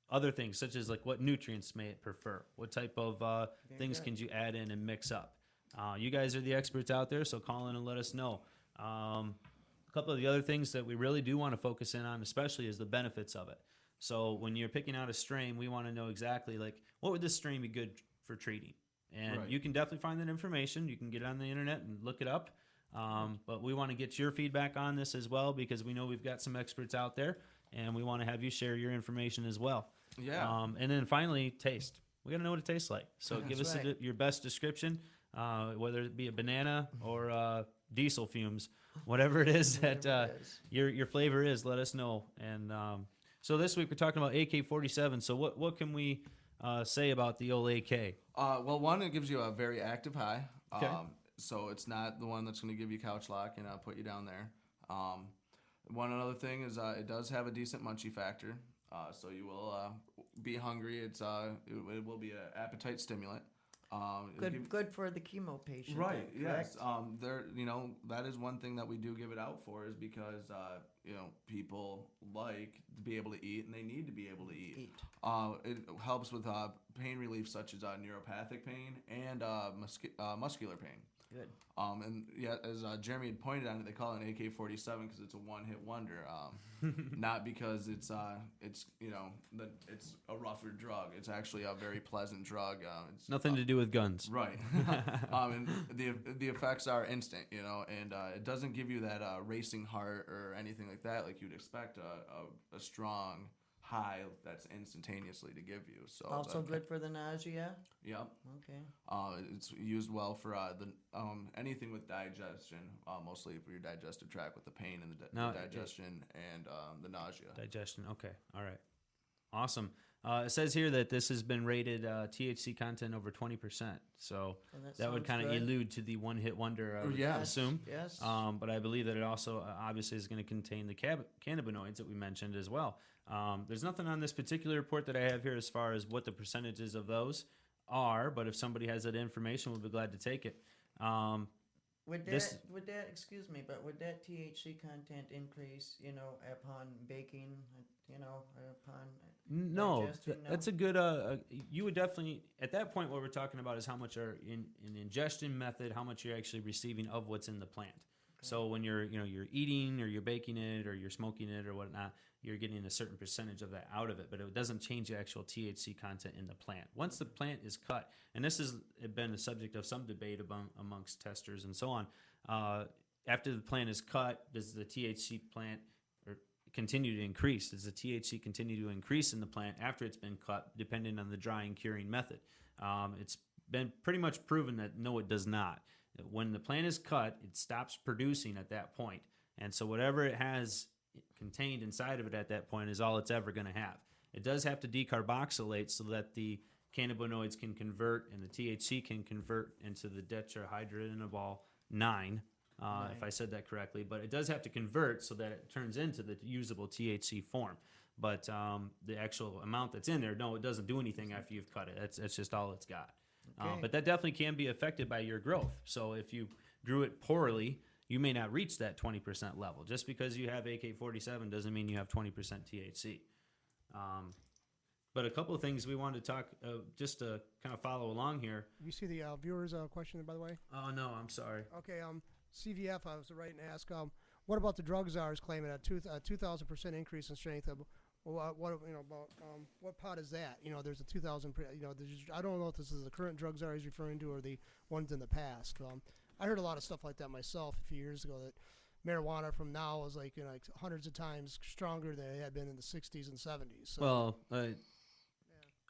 other things such as like what nutrients may it prefer? What type of things can you add in and mix up? You guys are the experts out there, so call in and let us know. A couple of the other things that we really do want to focus in on especially is the benefits of it. So when you're picking out a strain, we want to know exactly like what would this strain be good for treating? And Right. you can definitely find that information. You can get on the internet and look it up. But we want to get your feedback on this as well because we know we've got some experts out there, and we want to have you share your information as well. Yeah. And then finally, taste. We got to know what it tastes like. So give us right. your best description, whether it be a banana or diesel fumes, whatever it is that Whatever it is. your flavor is. Let us know. And so this week we're talking about AK-47. So what can we say about the old AK? Well, one, it gives you a very active high. Okay. So it's not the one that's going to give you couch lock and put you down there. One other thing is it does have a decent munchie factor. So you will be hungry. It will be an appetite stimulant. Good for the chemo patient. Right. then, Yes. correct? That is one thing that we do give it out for is because people like to be able to eat and they need to be able to eat. It helps with pain relief such as neuropathic pain and muscular pain. Good. And yeah, as Jeremy had pointed out, they call it an AK-47 because it's a one-hit wonder, not because it's a rougher drug. It's actually a very pleasant drug. It's Nothing to do with guns. right, and the effects are instant, and it doesn't give you that racing heart or anything like that, like you'd expect a strong high that's instantaneously to give you. So Also good for the nausea. Yep. Okay. It's used well for anything with digestion, mostly for your digestive tract with the pain and the digestion and the nausea. Digestion. Okay. All right. Awesome. It says here that this has been rated THC content over 20%. So that would sounds kind of good. allude to the one-hit wonder, I would Yes. assume. Yes. But I believe that it also obviously is going to contain the cannabinoids that we mentioned as well. There's nothing on this particular report that I have here as far as what the percentages of those are, but if somebody has that information, we'll be glad to take it. Would this- that excuse me, but would that THC content increase, upon baking, upon No, digestion? No? that's a good. You would definitely at that point. What we're talking about is how much are in ingestion method, how much you're actually receiving of what's in the plant. So when you're eating or you're baking it or you're smoking it or whatnot, you're getting a certain percentage of that out of it, but it doesn't change the actual THC content in the plant. Once the plant is cut, and this has been the subject of some debate amongst testers and so on. After the plant is cut, does the THC plant continue to increase? Does the THC continue to increase in the plant after it's been cut, depending on the drying curing method? It's been pretty much proven that no, it does not. When the plant is cut, it stops producing at that point. And so whatever it has contained inside of it at that point is all it's ever going to have. It does have to decarboxylate so that the cannabinoids can convert and the THC can convert into the tetrahydrogenol 9, if I said that correctly. But it does have to convert so that it turns into the usable THC form. But the actual amount that's in there, no, it doesn't do anything after you've cut it. That's just all it's got. Okay. But that definitely can be affected by your growth. So if you grew it poorly you may not reach that 20% level. Just because you have AK-47 doesn't mean you have 20% THC. But a couple of things we wanted to talk, just to kind of follow along here. You see the viewers' question, by the way? Oh, no, I'm sorry. Okay, CVF, I was right and ask, what about the drug czars claiming a 2,000% increase in strength? What what pot is that? There's a 2,000. I don't know if this is the current drug czar he's referring to or the ones in the past. I heard a lot of stuff like that myself a few years ago, that marijuana from now is like hundreds of times stronger than it had been in the 60s and 70s. So, Well,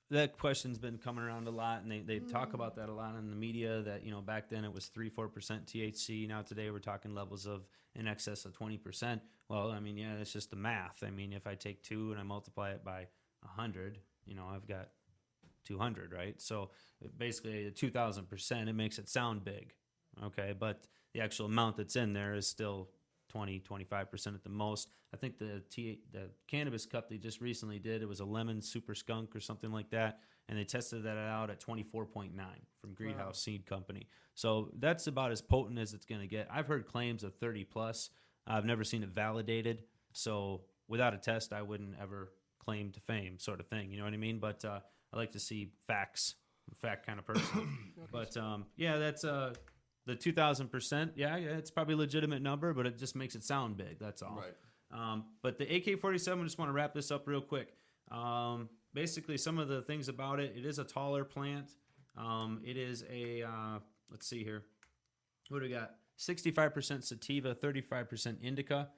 that question's been coming around a lot, and they talk about that a lot in the media, that, back then it was 3-4% THC. Now today we're talking levels of in excess of 20%. Well, I mean, yeah, that's just the math. I mean, if I take 2 and I multiply it by 100, I've got 200, right? So basically 2,000%, it makes it sound big, okay? But the actual amount that's in there is still 20-25% at the most. I think the cannabis cup they just recently did, it was a lemon super skunk or something like that, and they tested that out at 24.9 from Greenhouse Seed Company. So that's about as potent as it's going to get. I've heard claims of 30 plus. I've never seen it validated, so without a test I wouldn't ever claim to fame, sort of thing, you know what I mean? But I like to see facts. I'm a fact kind of person. But yeah, that's the 2,000%, yeah, it's probably a legitimate number, but it just makes it sound big, that's all. Right. But the AK-47, I just want to wrap this up real quick. Basically, some of the things about it, it is a taller plant. It is a, let's see here. What do we got? 65% sativa, 35% indica.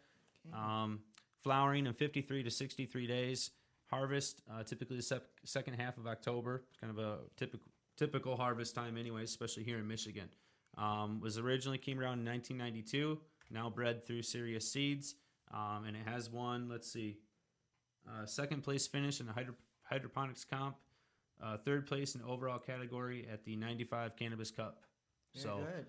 Flowering in 53 to 63 days. Harvest, typically the second half of October. It's kind of a typical harvest time anyway, especially here in Michigan. Was originally came around in 1992, now bred through Serious Seeds, and it has won, let's see, second place finish in the hydroponics comp, third place in overall category at the 95 Cannabis Cup. Very good.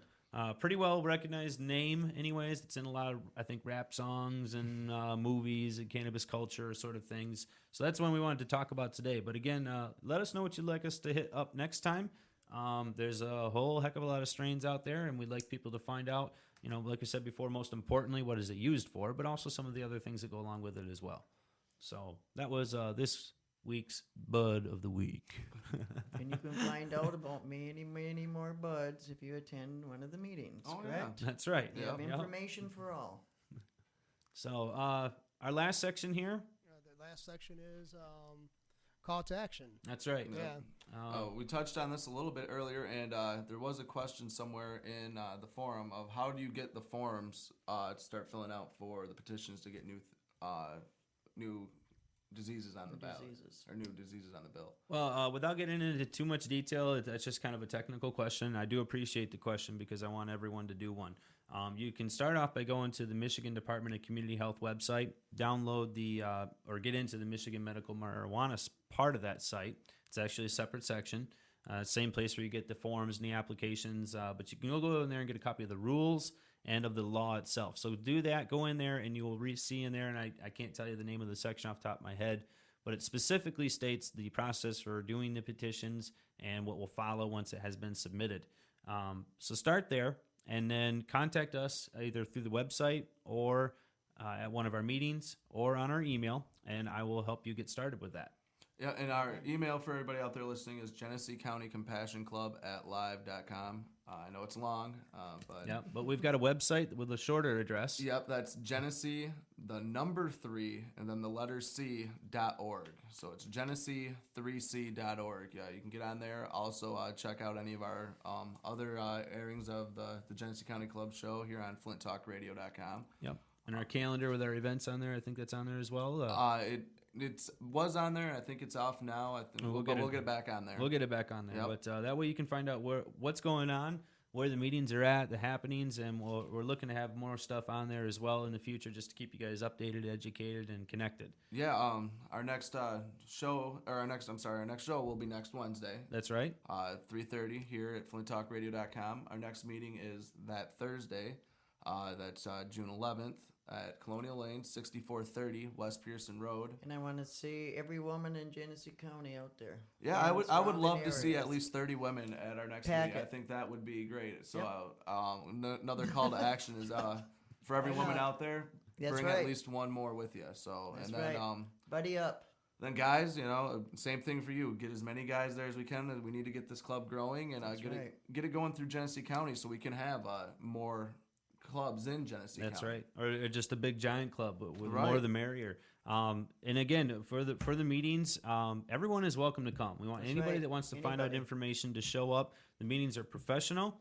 Pretty well recognized name anyways. It's in a lot of, I think, rap songs and movies and cannabis culture sort of things. So that's one we wanted to talk about today. But again, let us know what you'd like us to hit up next time. There's a whole heck of a lot of strains out there, and we'd like people to find out, like I said before, most importantly, what is it used for, but also some of the other things that go along with it as well. So that was this week's Bud of the Week. And you can find out about many more buds if you attend one of the meetings, correct? Yeah. That's right. You have information for all. So our last section here. The last section is call to action. That's right. Yeah. We touched on this a little bit earlier, and there was a question somewhere in the forum of how do you get the forms to start filling out for the petitions to get new diseases on the ballot, or new diseases on the bill. Well, without getting into too much detail, that's just kind of a technical question. I do appreciate the question because I want everyone to do one. You can start off by going to the Michigan Department of Community Health website, download or get into the Michigan Medical Marijuana part of that site. It's actually a separate section, same place where you get the forms and the applications, but you can go in there and get a copy of the rules and of the law itself. So do that, go in there, and you will see in there, and I can't tell you the name of the section off the top of my head, but it specifically states the process for doing the petitions and what will follow once it has been submitted. So start there, and then contact us either through the website or at one of our meetings or on our email, and I will help you get started with that. Yeah, and our email for everybody out there listening is Genesee County Compassion Club @live.com. I know it's long, but... Yeah, but we've got a website with a shorter address. Yep, that's Genesee, the number 3, and then the letter C.org. So it's Genesee3C.org. Yeah, you can get on there. Also, check out any of our other airings of the Genesee County Club show here on flinttalkradio.com. Yep, and our calendar with our events on there, I think that's on there as well. It was on there. I think it's off now. I think we'll get it back on there. We'll get it back on there. Yep. But that way you can find out what's going on, where the meetings are at, the happenings, and we're looking to have more stuff on there as well in the future, just to keep you guys updated, educated, and connected. Yeah. Our next show will be next Wednesday. That's right. 3:30 here at flinttalkradio.com. Our next meeting is that Thursday. That's June 11th at Colonial Lane, 6430 West Pearson Road. And I want to see every woman in Genesee County out there. Yeah, and I would surrounding love to see at areas. least 30 women at our next Pack meeting. I it. think that would be great. So Yep. another call to action is for every Why woman not? out there, That's bring right. at least one more with you. So That's and then right. Buddy up. then guys, same thing for you. Get as many guys there as we can. We need to get this club growing and That's get right. get it going through Genesee County so we can have more clubs in Genesee That's County. right, or just a big giant club, but with Right. more the merrier. And again, for the meetings, everyone is welcome to come. We want That's anybody right. that wants to find out Anybody. information to show up. The meetings are professional.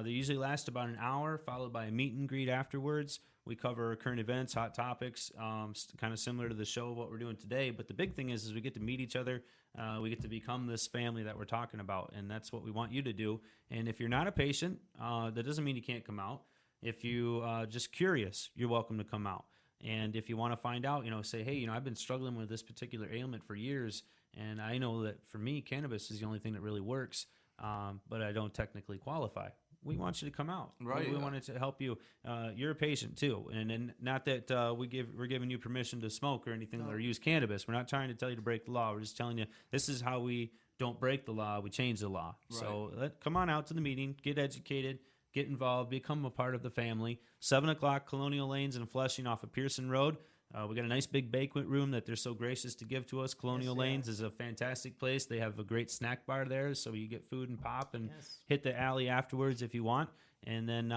They usually last about an hour, followed by a meet and greet afterwards. We cover current events, hot topics, kind of similar to the show of what we're doing today. But the big thing is we get to meet each other. We get to become this family that we're talking about, and that's what we want you to do. And if you're not a patient, that doesn't mean you can't come out. If you just curious, you're welcome to come out. And if you want to find out, say, hey, I've been struggling with this particular ailment for years, and I know that for me, cannabis is the only thing that really works, but I don't technically qualify. We want you to come out. Right, We yeah. wanted to help you. You're a patient too, and not that we're giving you permission to smoke or anything or use cannabis. We're not trying to tell you to break the law. We're just telling you this is how we don't break the law. We change the law. Right. So come on out to the meeting, get educated, get involved, become a part of the family. 7 o'clock, Colonial Lanes and Flushing off of Pearson Road. We got a nice big banquet room that they're so gracious to give to us. Colonial Yes, they are. Lanes is a fantastic place. They have a great snack bar there, so you get food and pop and Yes. hit the alley afterwards if you want. And then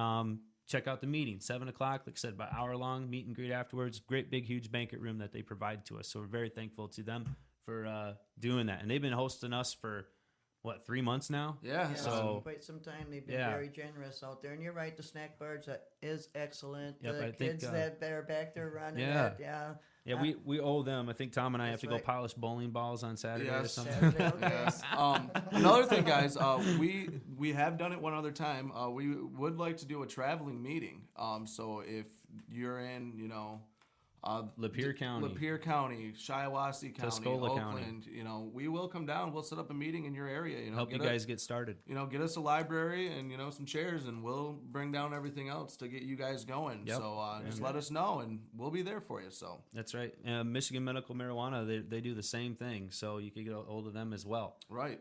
check out the meeting, 7 o'clock, like I said, about hour-long meet and greet afterwards. Great big, huge banquet room that they provide to us. So we're very thankful to them for doing that. And they've been hosting us for, 3 months now? Yeah. Yeah, So- quite some time they've been Yeah. very generous out there, and you're right. The snack bars is excellent. Yep, the I think, kids that are back there running yeah. it, yeah. Yeah, we owe them. I think Tom and I have That's to go right. polish bowling balls on Saturday or Yes. something. Saturday, okay. Yes. Another thing, guys, we have done it one other time. We would like to do a traveling meeting. So if you're in, Lapeer County. Lapeer County, Shiawassee County, Tuscola County. Oakland, we will come down. We'll set up a meeting in your area. Help you guys get started. Get us a library and some chairs, and we'll bring down everything else to get you guys going. Yep. So just let us know, and we'll be there for you. So That's right. Michigan Medical Marijuana, they do the same thing, so you can get a hold of them as well. right.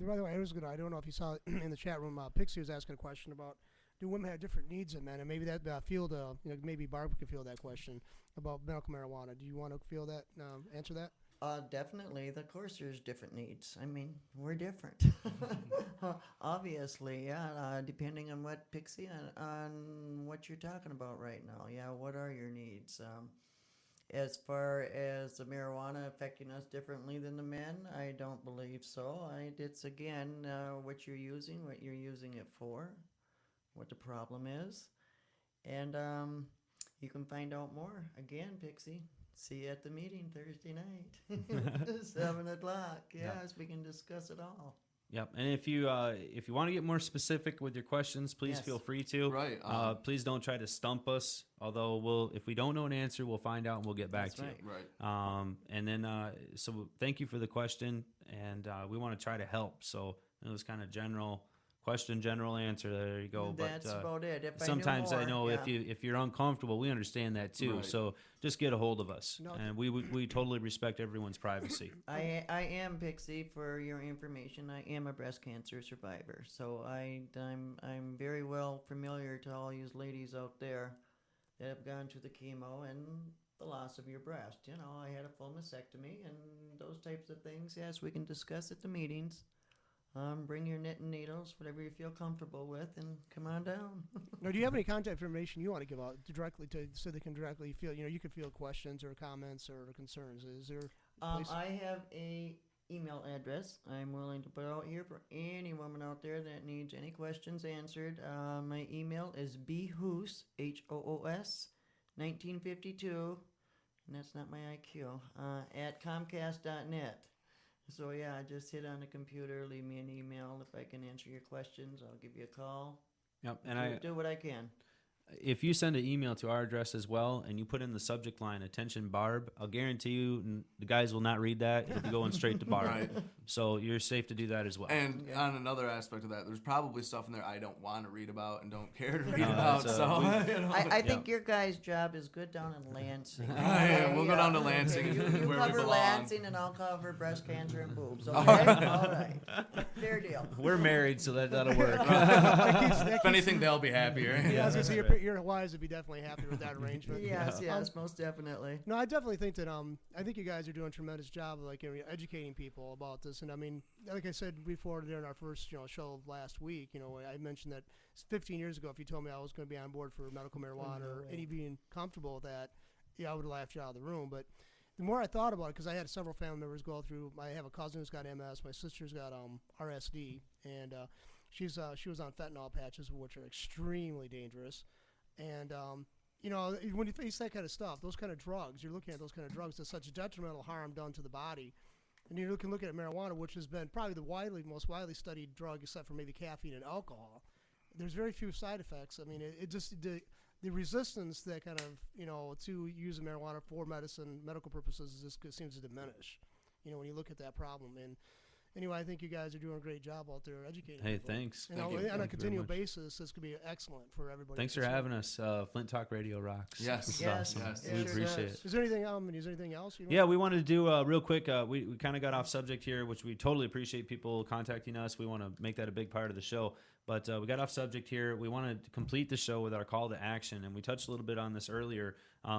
By the way, I don't know if you saw it in the chat room. Pixie was asking a question about do women have different needs than men, and maybe that field, maybe Barb could field that question about medical marijuana. Do you want to field that, answer that? Definitely. Of course, there's different needs. I mean, we're different. Obviously, yeah. Depending on what Pixie on what you're talking about right now. Yeah. What are your needs? As far as the marijuana affecting us differently than the men, I don't believe so. It's again what you're using it for, what the problem is, and you can find out more again, Pixie. See you at the meeting Thursday night, 7 o'clock. Yes, we can discuss it all. Yep. And if you want to get more specific with your questions, please Yes. feel free to. Right. Please don't try to stump us. Although if we don't know an answer, we'll find out and we'll get back That's to right. Right. you. And then so thank you for the question, and we want to try to help. So it was kind of general question, general answer. There you go. That's but about it. If sometimes I, I knew know more, if you're uncomfortable, we understand that too. Right. So just get a hold of us, No, and we totally respect everyone's privacy. I am Pixie. For your information, I am a breast cancer survivor, so I'm very well familiar to all you ladies out there that have gone through the chemo and the loss of your breast. I had a full mastectomy and those types of things. Yes, we can discuss at the meetings. Bring your knitting needles, whatever you feel comfortable with, and come on down. Now, do you have any contact information you want to give out so they can directly feel? You could field questions or comments or concerns. Is there? Please. I have a email address I'm willing to put out here for any woman out there that needs any questions answered. My email is bhoos, HOOS, 1952, and that's not my IQ, at comcast.net. So yeah, just hit on the computer, leave me an email. If I can answer your questions, I'll give you a call. Yep. And Do what I can. if you send an email to our address as well and you put in the subject line "Attention Barb," I'll guarantee you the guys will not read that. It'll be going straight to Barb. Right. So you're safe to do that as well. And Okay. on another aspect of that, there's probably stuff in there I don't want to read about and don't care to read No, about. that's, So we- I think your guys' job is good down in Lansing. Yeah, we'll go down to Lansing You where we cover belong. Lansing, and I'll cover breast cancer and boobs. Okay, all right, fair deal. We're married, so that'll work. If anything, they'll be happier. Yeah, I was gonna that's say right. your wives would be definitely happy with that arrangement. Yes, most definitely. No, I definitely think that I think you guys are doing a tremendous job of like educating people about this. And I mean, like I said before during our first show last week, I mentioned that 15 years ago, if you told me I was going to be on board for medical marijuana or any being comfortable with that, I would have laughed you out of the room. But the more I thought about it, because I had several family members go through. I have a cousin who's got MS. My sister's got RSD, and she was on fentanyl patches, which are extremely dangerous. And when you face that kind of stuff, those kind of drugs, you're looking at those kind of drugs. There's such detrimental harm done to the body. And you can look at marijuana, which has been probably the most widely studied drug, except for maybe caffeine and alcohol. There's very few side effects. I mean, it just the resistance that kind of to use marijuana for medical purposes just seems to diminish. When you look at that problem. And anyway, I think you guys are doing a great job out there educating Hey, people. thanks. Thank you. On Thank a you very continual much. basis, this could be excellent for everybody. Thanks for having us. Flint Talk Radio rocks. Yes. This is Yes, awesome. yes, We it sure appreciate does. it. Is there anything else? Yeah, we wanted to do real quick. We kind of got off subject here, which we totally appreciate people contacting us. We want to make that a big part of the show. But we got off subject here. We wanted to complete the show with our call to action, and we touched a little bit on this earlier.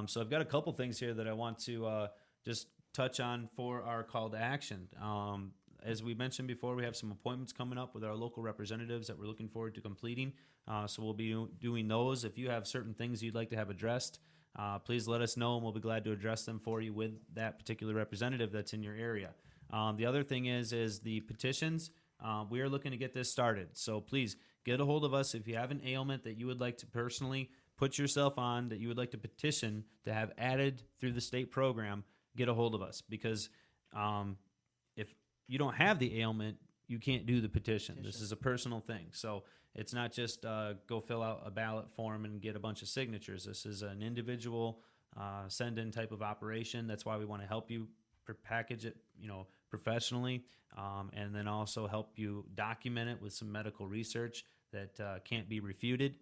So I've got a couple things here that I want to just touch on for our call to action. As we mentioned before, we have some appointments coming up with our local representatives that we're looking forward to completing. So we'll be doing those. If you have certain things you'd like to have addressed, please let us know, and we'll be glad to address them for you with that particular representative that's in your area. The other thing is the petitions. We are looking to get this started. So please get a hold of us if you have an ailment that you would like to personally put yourself on, that you would like to petition to have added through the state program. Get a hold of us, because if you don't have the ailment, you can't do the petition. This is a personal thing. So it's not just go fill out a ballot form and get a bunch of signatures. This is an individual send-in type of operation. That's why we want to help you package it, professionally, and then also help you document it with some medical research that can't be refuted.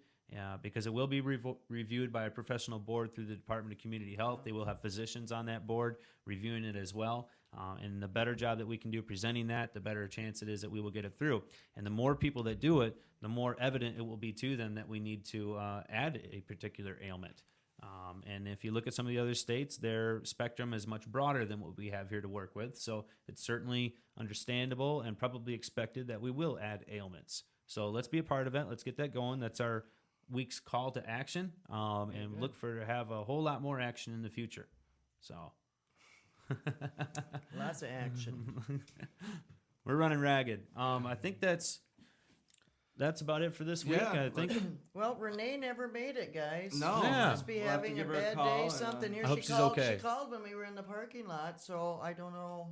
Because it will be reviewed by a professional board through the Department of Community Health. They will have physicians on that board reviewing it as well. And the better job that we can do presenting that, the better chance it is that we will get it through. And the more people that do it, the more evident it will be to them that we need to add a particular ailment. And if you look at some of the other states, their spectrum is much broader than what we have here to work with. So it's certainly understandable and probably expected that we will add ailments. So let's be a part of it. Let's get that going. That's our week's call to action, and look for to have a whole lot more action in the future. So Lots of action. we're running ragged. I think that's about it for this week. Yeah, I think. Well, Renee never made it, guys. No. Yeah. Must be We'll have to having a give her a bad call day. and, Something here. I hope She she's called. okay. She called when we were in the parking lot, so I don't know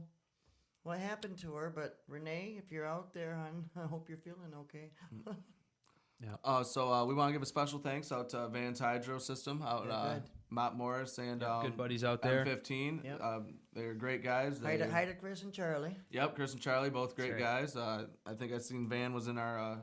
what happened to her. But Renee, if you're out there, hon, I hope you're feeling okay. So we want to give a special thanks out to Vans Hydro System out Yeah, good. Mott Morris and Good buddies out there. M15. Yep. They're great guys. Hi to Chris and Charlie. Yep, Chris and Charlie, both great That's guys. I think I seen Van was in our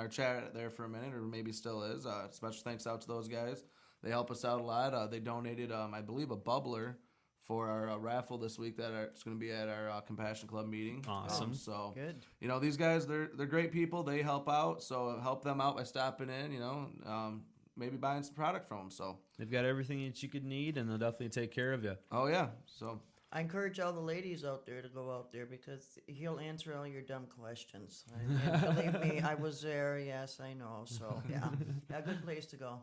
chat there for a minute, or maybe still is. Special thanks out to those guys. They help us out a lot. They donated, I believe, a bubbler for our raffle this week it's going to be at our Compassion Club meeting. Awesome. So Good. these guys, they're great people. They help out, so help them out by stopping in. Maybe buying some product from them. So They've got everything that you could need, and they'll definitely take care of you. oh yeah, so. I encourage all the ladies out there to go out there because he'll answer all your dumb questions. And believe me, I was there. Yes, I know. So yeah, a good place to go.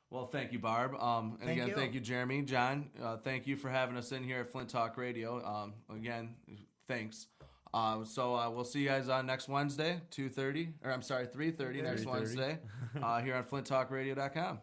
Well, thank you, Barb. And Thank again, you. thank you, Jeremy. John, thank you for having us in here at Flint Talk Radio. Again, thanks. So we'll see you guys on next Wednesday, 3:30 next 3:30. Wednesday, here on FlintTalkRadio.com.